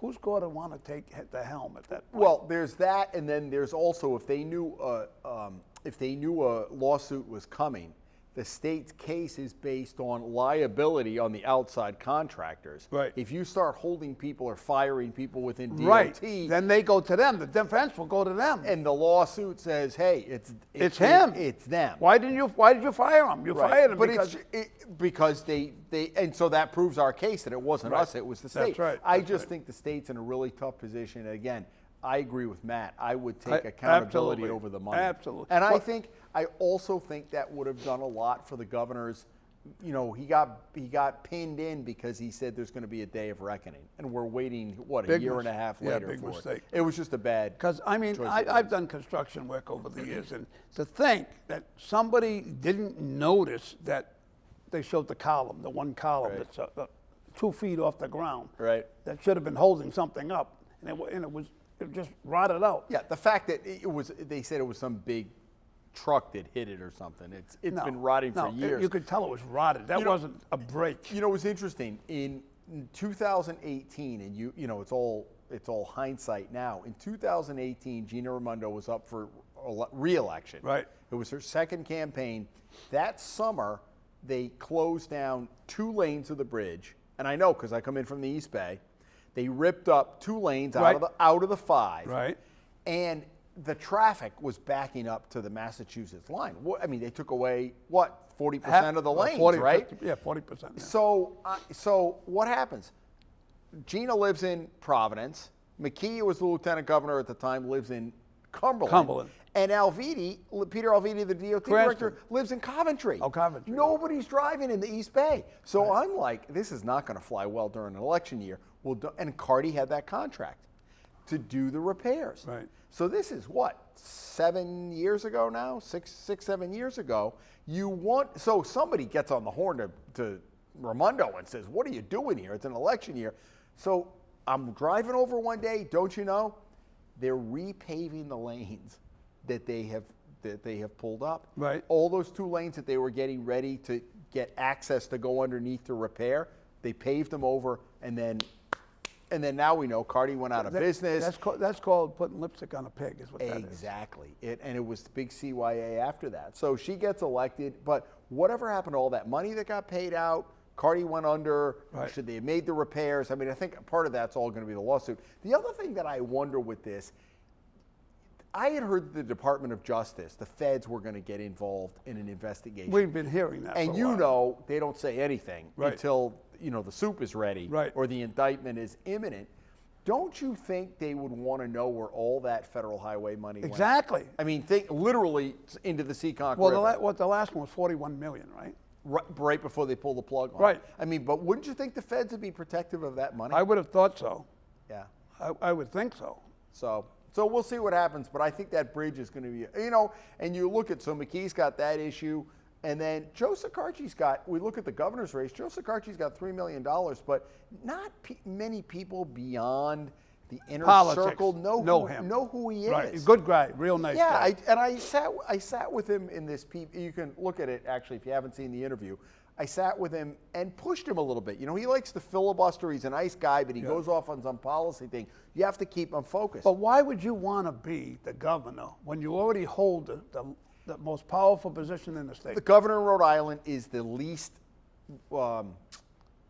who's going to want to take the helm at that point? Well, there's that, and then there's also if they knew a lawsuit was coming, the state's case is based on liability on the outside contractors. Right. If you start holding people or firing people within DOT, Right. Then they go to them. The defense will go to them. and the lawsuit says, "Hey, It's him. It's them." Why did you fire him? You fired him but because because they and so that proves our case that it wasn't Right. us, it was the That's state. right. I That's just right. think the state's in a really tough position. And again, I agree with Matt. I would take I- accountability absolutely. over the money. Absolutely. And What- I also think that would have done a lot for the governor's. You know, he got pinned in because he said there's going to be a day of reckoning, and we're waiting a Big year mis- and a half yeah, later big for mistake. it. It was just a bad. Because, I mean, choice of I've words. done construction work over the years, and to think that somebody didn't notice that they showed the column, the one column Right. that's 2 feet off the ground. Right. That should have been holding something up, and it just rotted out. Yeah, the fact that they said it was some big truck that hit it or something. It's No, been rotting no, for years. You could tell it was rotted. That You know- wasn't a break. You know, it was interesting in 2018, and you know, it's all hindsight now. In 2018, Gina Raimondo was up for re-election. Right. It was her second campaign. That summer, they closed down 2 lanes of the bridge, and I know because I come in from the East Bay. They ripped up 2 lanes Right. out of the 5. Right. And the traffic was backing up to the Massachusetts line. I mean, they took away, 40% of the lanes, 40, right? 50, yeah, 40%. Yeah. So what happens? Gina lives in Providence. McKee, who was the lieutenant governor at the time, lives in Cumberland. And Peter Alviti, the DOT director, lives in Coventry. Oh, Coventry. Nobody's driving in the East Bay. So I'm like, this is not going to fly well during an election year. And Carty had that contract to do the repairs. Right. So this is 7 years ago now, 7 years ago. So somebody gets on the horn to Raimondo and says, "What are you doing here? It's an election year." So I'm driving over one day. Don't you know, they're repaving the lanes that they have pulled up. Right. All those 2 lanes that they were getting ready to get access to go underneath to repair, they paved them over, and then now we know Carty went out of business. That's called putting lipstick on a pig, is what that is. Exactly. And it was the big CYA after that. So she gets elected, but whatever happened to all that money that got paid out? Carty went under. Right. Should they have made the repairs? I mean, I think part of that's all going to be the lawsuit. The other thing that I wonder with this, I had heard the Department of Justice, the feds, were going to get involved in an investigation. We've been hearing that. And for a you while. know, they don't say anything Right. until the soup is ready, Right. or the indictment is imminent. Don't you think they would want to know where all that federal highway money went? Exactly. I mean, think literally into the Seekonk Well, River. the last one was 41 million, right? Right before they pull the plug on. Right. I mean, but wouldn't you think the feds would be protective of that money? I would have thought so. Yeah. I would think so. So we'll see what happens, but I think that bridge is going to be, and you look at, so McKee's got that issue, and then Joe Sakarchi's we look at the governor's race, Joe Sakarchi's got $3 million, but not many people beyond the inner Politics circle know him. know who he is. Right. Good guy. Real nice guy. Yeah, I sat with him in this, you can look at it actually if you haven't seen the interview. I sat with him and pushed him a little bit. He likes to filibuster. He's a nice guy, but he goes off on some policy thing. You have to keep him focused. But why would you want to be the governor when you already hold the most powerful position in the state? The governor of Rhode Island is the least,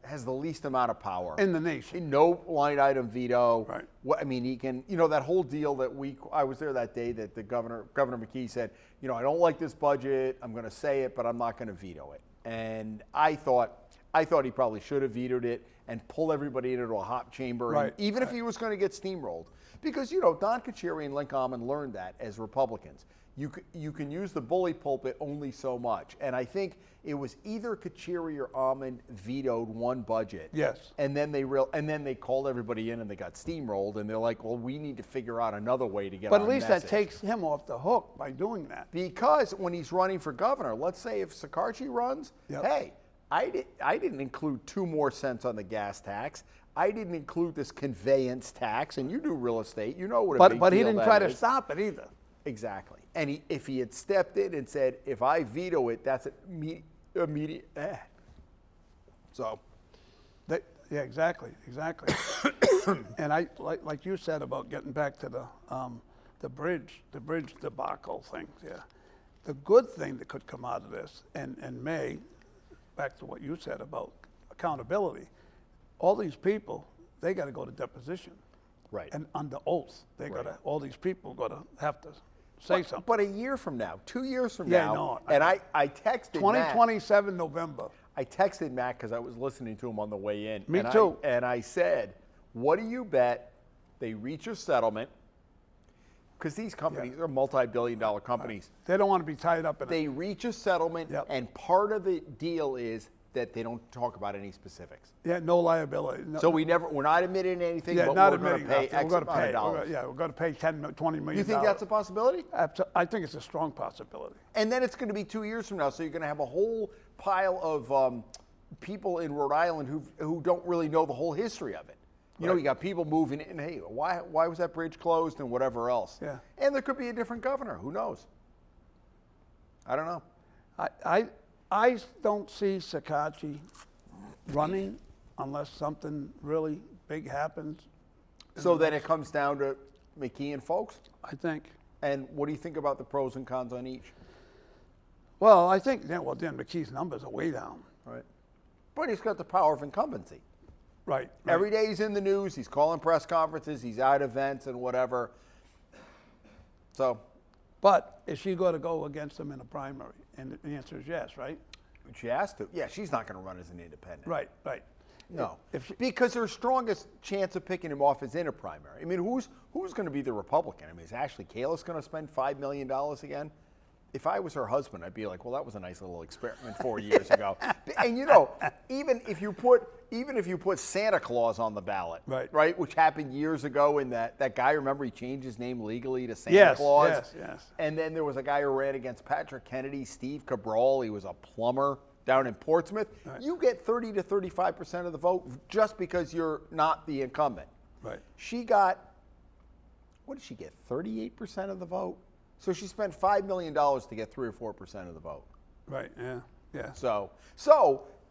has the least amount of power In the nation. No line item veto. Right. I mean, he can. That whole deal that I was there that day that the Governor McKee said, I don't like this budget. I'm going to say it, but I'm not going to veto it. And I thought he probably should have vetoed it and pull everybody into a hot chamber, Right. even if he was going to get steamrolled. Because, Don Kacheri and Link Almond learned that as Republicans. You can use the bully pulpit only so much. And I think it was either Kacheri or Almond vetoed one budget. Yes. And then they called everybody in and they got steamrolled, and they're like, well, we need to figure out another way to get But our at least message. that takes him off the hook by doing that. Because when he's running for governor, let's say if Sakarchi runs, Yep. hey, I didn't include 2 more cents on the gas tax. I didn't include this conveyance tax, and you do real estate, you know what a big But he deal didn't that try to is. stop it either. Exactly. And if he had stepped in and said, if I veto it, that's immediate. So. Yeah, exactly. And I like you said about getting back to the bridge debacle thing. Yeah, the good thing that could come out of this, and may, back to what you said about accountability, all these people, they got to go to deposition. Right. And under oath, they Right. got to. All these people got to have to say something. But a year from now, 2 years from Yeah, now, no, and I texted 2027 November. I texted Matt because I was listening to him on the way in. Me and too. And I said, what do you bet they reach a settlement? Because these companies are multi-billion-dollar companies. They don't want to be tied up in They it. reach a settlement, Yep. and part of the deal is that they don't talk about any specifics. Yeah, no liability. No, So we're not admitting anything, yeah, but not we're going admitting to pay nothing. X We're going amount to of pay. dollars. We're going to pay 10, 20 million. You think that's a possibility? I think it's a strong possibility. And then it's going to be 2 years from now, so you're going to have a whole pile of people in Rhode Island who don't really know the whole history of it. You know, Right. you got people moving in. Hey, why was that bridge closed and whatever else? Yeah. And there could be a different governor. Who knows? I don't know. I don't see Sakachi running unless something really big happens. So then it comes down to McKee and Folks. I think. And what do you think about the pros and cons on each? Well, I think Dan McKee's numbers are way down. Right. But he's got the power of incumbency. Right. Every day he's in the news. He's calling press conferences. He's at events and whatever. So. But is she going to go against him in a primary? And the answer is yes, right? She has to. Yeah, she's not going to run as an independent. Right. No. If she, Because her strongest chance of picking him off is in a primary. I mean, who's going to be the Republican? I mean, is Ashley Kalis going to spend $5 million again? If I was her husband, I'd be like, well, that was a nice little experiment 4 years ago. And you know, even if you put Santa Claus on the ballot, right, which happened years ago, in that guy, remember, he changed his name legally to Santa Claus. Yes. And then there was a guy who ran against Patrick Kennedy, Steve Cabral. He was a plumber down in Portsmouth. Right. You get 30 to 35% of the vote just because you're not the incumbent. Right. She got, what did she get? 38% of the vote. So she spent $5 million to get 3 or 4% of the vote. Right. Yeah. So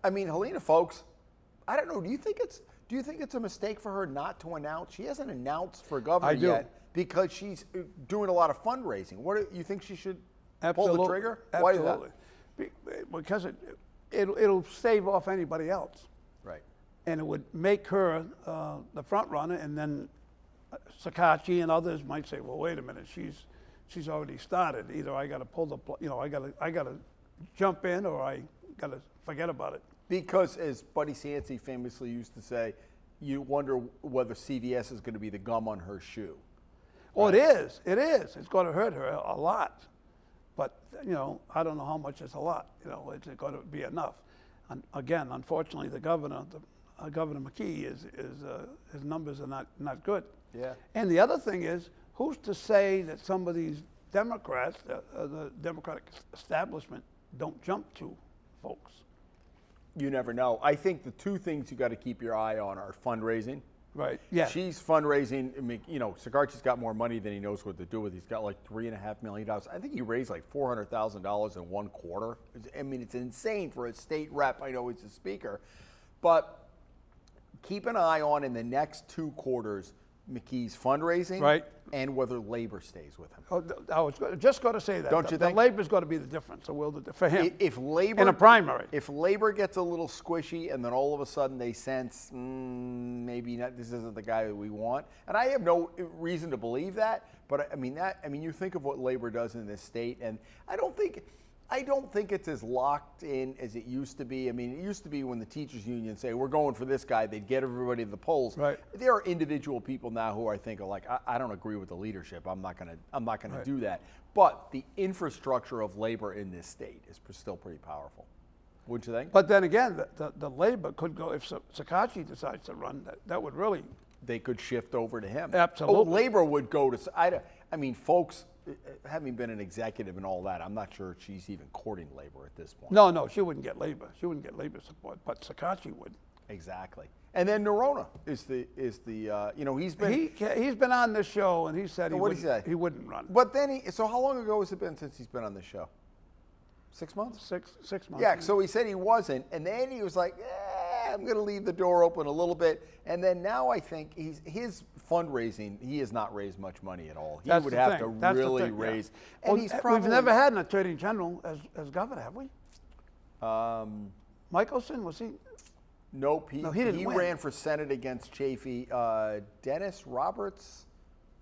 I mean, Helena Folks, I don't know. Do you think it's a mistake for her not to announce? She hasn't announced for governor yet because she's doing a lot of fundraising. What do you think she should pull the trigger? Absolutely. Why is that? Because it'll stave off anybody else. Right. And it would make her the front runner, and then Sakachi and others might say, well, wait a minute, she's already started. Either I got to pull the, I got to jump in, or I got to forget about it. Because, as Buddy Cianci famously used to say, you wonder whether CVS is going to be the gum on her shoe. Oh, right? It is. It's going to hurt her a lot. But, I don't know how much is a lot. It's going to be enough. And again, unfortunately, the governor, Governor McKee, his numbers are not good. Yeah. And the other thing is, who's to say that some of these Democrats, the Democratic establishment, don't jump to Folks? You never know. I think the two things you got to keep your eye on are fundraising. Right. Yeah. She's fundraising. I mean, Sagarchi's got more money than he knows what to do with. He's got like $3.5 million. I think he raised like $400,000 in 1 quarter. I mean, it's insane for a state rep. I know he's a speaker, but keep an eye on in the next 2 quarters McKee's fundraising, right, and whether labor stays with him. Oh, I was just going to say that. Don't you think? The labor's got to be the difference. For him. If labor in a primary, if labor gets a little squishy, and then all of a sudden they sense maybe not, this isn't the guy that we want, and I have no reason to believe that. But I mean, you think of what labor does in this state, and I don't think it's as locked in as it used to be. I mean, it used to be when the teachers union say, we're going for this guy, they'd get everybody to the polls. Right. There are individual people now who I think are like, I don't agree with the leadership. I'm not gonna right. do that. But the infrastructure of labor in this state is still pretty powerful. Wouldn't you think? But then again, the labor could go, if Sakachi decides to run, that would really. They could shift over to him. Absolutely. Oh, labor would go to, I mean, folks, having been an executive and all that, I'm not sure she's even courting labor at this point. No, she wouldn't get labor. She wouldn't get labor support, but Sakachi would. Exactly. And then Nerona is the he's been he's been on this show, and he said he wouldn't run. But then so how long ago has it been since he's been on this show? 6 months? 6 months. Yeah. So he said he wasn't, and then he was like, I'm going to leave the door open a little bit. And then now I think his fundraising, he has not raised much money at all. He would have to really raise. And Well, he's probably, we've never had an attorney general as governor, have we? Michelson, was he? Nope. No, he didn't win. Ran for Senate against Chafee. Dennis Roberts'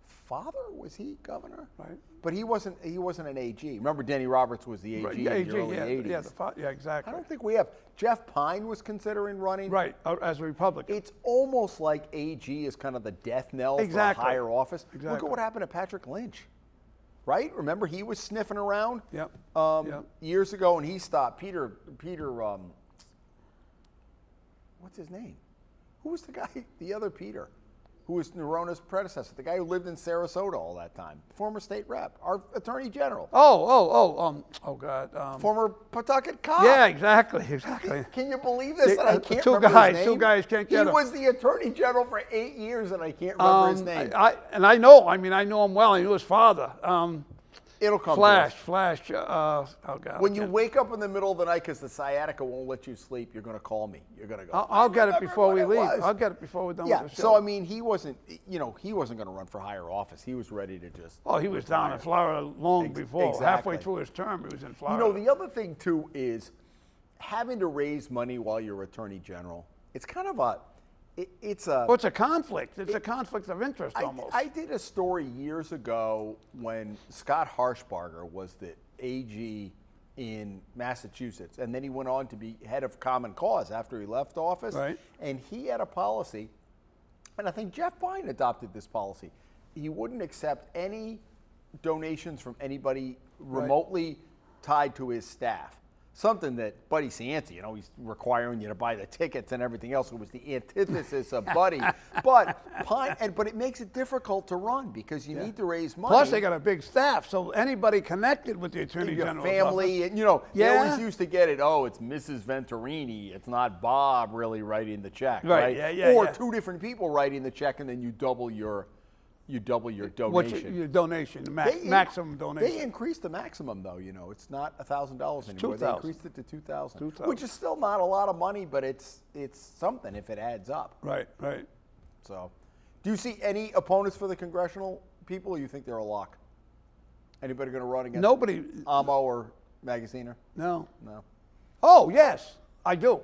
father, was he governor? Right. But he wasn't an AG. Remember, Denny Roberts was the AG in the early 80s. Yeah, exactly. I don't think we have. Jeff Pine was considering running. Right, as a Republican. It's almost like AG is kind of the death knell for a higher office. Exactly. Look at what happened to Patrick Lynch. Right? Remember, he was sniffing around years ago, and he stopped. Peter, what's his name? Who was the guy? The other Peter, who was Norona's predecessor, the guy who lived in Sarasota all that time, former state rep, our attorney general. Oh God. Former Pawtucket cop. Yeah, exactly. Can you believe this? And I can't two remember guys, his name. 2 guys can't get him. He was the attorney general for 8 years, and I can't remember his name. I know him well. I knew his father. It'll come. Flash. Oh God. When you wake up in the middle of the night because the sciatica won't let you sleep, you're going to call me. You're going to go. I'll get it before we leave. I'll get it before we're done with the show. So I mean, he wasn't going to run for higher office. He was ready to just. Oh, he was down in Florida long before. Exactly. Halfway through his term, he was in Florida. The other thing too is having to raise money while you're attorney general. It's kind of a. It's a conflict. It's a conflict of interest almost. I did a story years ago when Scott Harshbarger was the AG in Massachusetts, and then he went on to be head of Common Cause after he left office. Right. And he had a policy, and I think Jeff Pine adopted this policy. He wouldn't accept any donations from anybody remotely tied to his staff. Something that Buddy Cianci, he's requiring you to buy the tickets and everything else. It was the antithesis of Buddy. But it makes it difficult to run because you need to raise money. Plus, they got a big staff, so anybody connected with the attorney general's family, office. and they always used to get it. Oh, it's Mrs. Venturini. It's not Bob really writing the check, right? Or 2 different people writing the check, and then you double your donation. Your donation, maximum donation. They increased the maximum, though. It's not $1,000 anymore. They increased it to $2,000, which is still not a lot of money, but it's something if it adds up. Right. So, do you see any opponents for the congressional people, or you think they're a lock? Anybody going to run against nobody? Amo or Magaziner? No. Oh, yes, I do.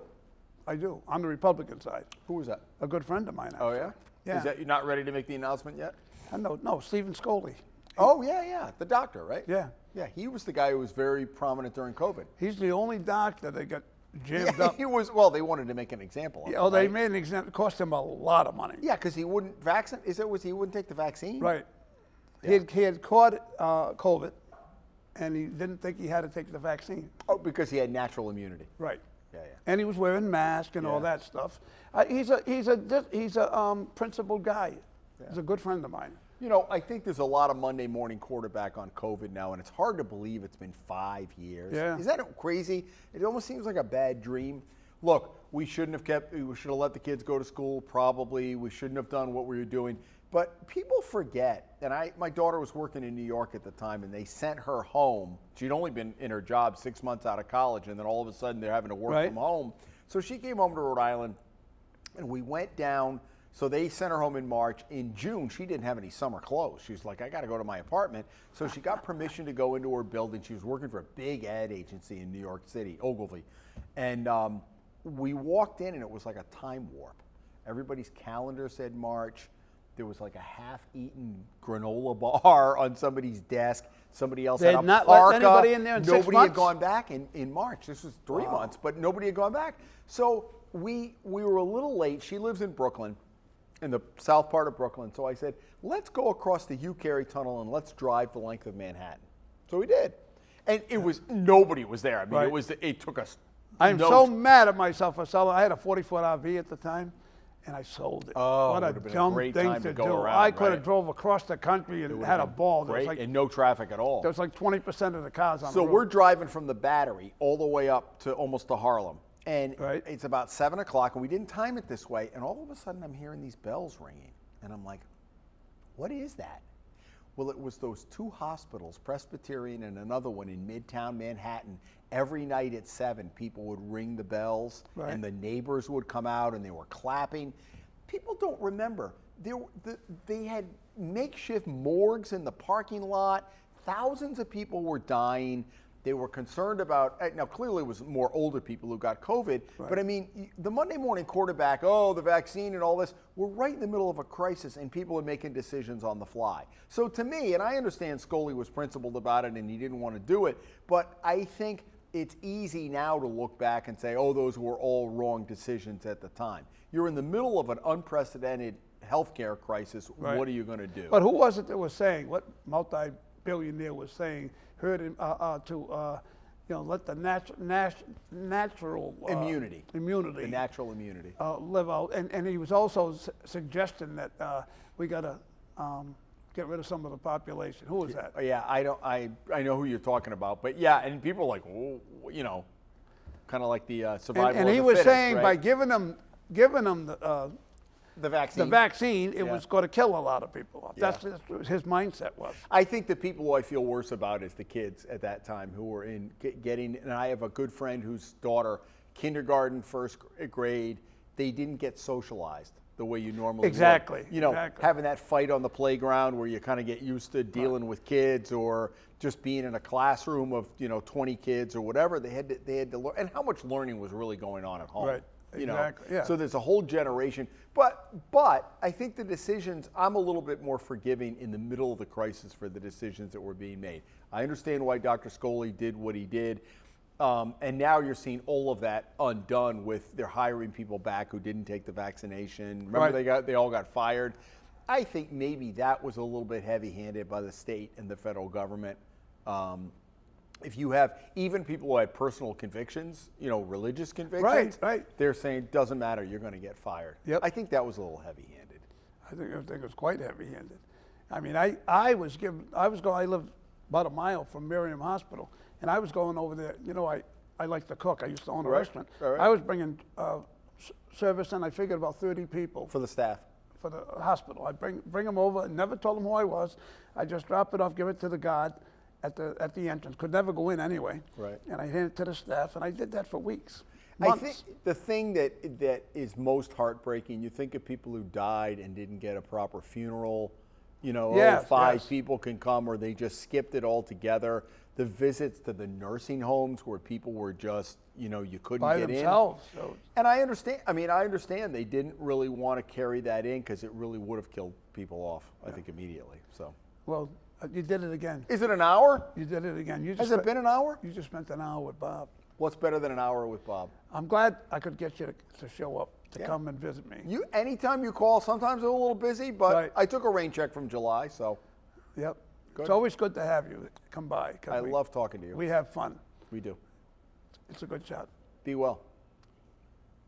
On the Republican side. Who was that? A good friend of mine. Actually. Oh, yeah? Yeah. Is that you're not ready to make the announcement yet? No, Stephen Scoley. Oh, yeah. The doctor, right? Yeah. Yeah, he was the guy who was very prominent during COVID. He's the only doctor that got jammed up. He was, well, they wanted to make an example of him. They made an example. It cost him a lot of money. Yeah, because he wouldn't vaccinate. He wouldn't take the vaccine? Right. Yeah. He had caught COVID, and he didn't think he had to take the vaccine. Oh, because he had natural immunity. Right. Yeah. And he was wearing masks and all that stuff. He's a principled guy. Yeah. He's a good friend of mine. I think there's a lot of Monday morning quarterback on COVID now, and it's hard to believe it's been 5 years. Yeah. Is that crazy? It almost seems like a bad dream. Look, we should have let the kids go to school, probably. We shouldn't have done what we were doing. But people forget, and my daughter was working in New York at the time, and they sent her home. She'd only been in her job 6 months out of college, and then all of a sudden they're having to work from home. So she came home to Rhode Island, and we went down. So they sent her home in March. In June, she didn't have any summer clothes. She was like, I got to go to my apartment. So she got permission to go into her building. She was working for a big ad agency in New York City, Ogilvy. And we walked in, and it was like a time warp. Everybody's calendar said March. There was like a half-eaten granola bar on somebody's desk. Somebody else had a not parka. let anybody in there in 6 months? Nobody had gone back in March. This was 3 months, but nobody had gone back. So we were a little late. She lives in Brooklyn, in the south part of Brooklyn. So I said, let's go across the Hugh Carey Tunnel and let's drive the length of Manhattan. So we did. And nobody was there. I mean, it took us. I'm so mad at myself for selling. I had a 40-foot RV at the time, and I sold it. Oh, what a dumb thing to do. Around, I could have drove across the country and had a ball. Great, and no traffic at all. There was like 20% of the cars on the road. So we're driving from the Battery all the way up to almost to Harlem. And it's about 7 o'clock, and we didn't time it this way. And all of a sudden, I'm hearing these bells ringing. And I'm like, what is that? Well, it was those two hospitals, Presbyterian and another one in Midtown Manhattan. Every night at 7, people would ring the bells, Right. and the neighbors would come out and they were clapping. People don't remember. They had makeshift morgues in the parking lot. Thousands of people were dying. They were concerned about, now clearly it was more older people who got COVID, Right. but I mean, the Monday morning quarterback, the vaccine and all this, we're right in the middle of a crisis and people are making decisions on the fly. So to me, and I understand Scully was principled about it and he didn't want to do it, but I think it's easy now to look back and say, those were all wrong decisions at the time. You're in the middle of an unprecedented healthcare crisis. Right. What are you going to do? But who was it that was saying, what multi-billionaire was saying, heard him let the natural Immunity. immunity, The natural immunity. live out, and he was also suggesting that we got to get rid of some of the population. Who was that? Yeah, I know who you're talking about, but yeah, and people are like, kind of like the survival And of he the was fittest, saying right? by giving them the vaccine. the vaccine, it Yeah. was going to kill a lot of people. Yeah. That's what his mindset was. I think the people who I feel worse about is the kids at that time who were getting, and I have a good friend whose daughter, kindergarten, first grade, they didn't get socialized the way you normally Exactly, would. exactly. Having that fight on the playground where you kind of get used to dealing with kids, or just being in a classroom of 20 kids or whatever. They had to learn, and how much learning was really going on at home. Right. Exactly, yeah. So there's a whole generation. But I think the decisions, I'm a little bit more forgiving in the middle of the crisis for the decisions that were being made. I understand why Dr. Scully did what he did. And now you're seeing all of that undone with they're hiring people back who didn't take the vaccination. Remember, Right. they all got fired. I think maybe that was a little bit heavy-handed by the state and the federal government. If you have even people who had personal convictions, religious convictions, Right. they're saying doesn't matter, you're going to get fired. Yep. I think that was a little heavy-handed. I think it was quite heavy-handed. I mean, I live about a mile from Miriam Hospital, and I was going over there. I like to cook. I used to own a Right, restaurant. right. I was bringing service, and I figured about 30 people For the staff. for the hospital. I bring them over, and never told them who I was. I just drop it off, give it to the guard at the entrance. Could never go in anyway. Right. And I hand it to the staff, and I did that for weeks, I months. think the thing that is most heartbreaking, you think of people who died and didn't get a proper funeral, Yes, 5 yes. people can come, or they just skipped it altogether. The visits to the nursing homes where people were just, you couldn't By get themselves. in. So, And I understand they didn't really want to carry that in because it really would have killed people off, I think, immediately. So, well, you did it again. is it an hour? You did it again. Has it been an hour? You just spent an hour with Bob. What's better than an hour with Bob? I'm glad I could get you to show up, to Yeah. come and visit me. Anytime you call, sometimes I'm a little busy, but Right. I took a rain check from July, so Yep. Good. It's always good to have you come by. 'Cause I love talking to you. We have fun. We do. It's a good shot. Be well.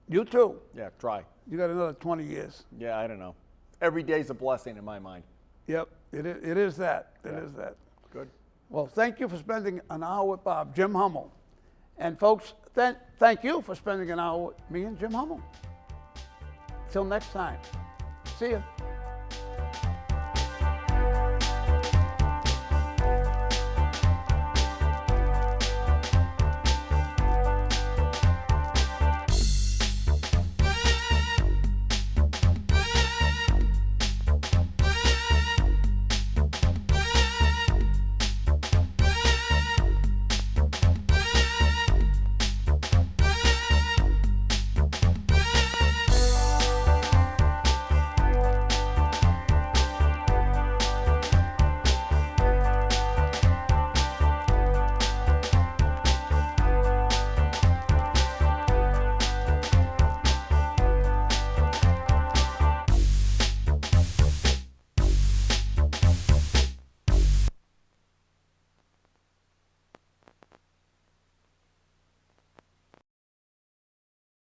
You too. Yeah, try. You got another 20 years. Yeah, I don't know. Every day's a blessing in my mind. Yep. It is that. It Yeah. is that. Good. Well, thank you for spending an hour with Bob, Jim Hummel. And folks, thank you for spending an hour with me and Jim Hummel. Till next time. See ya.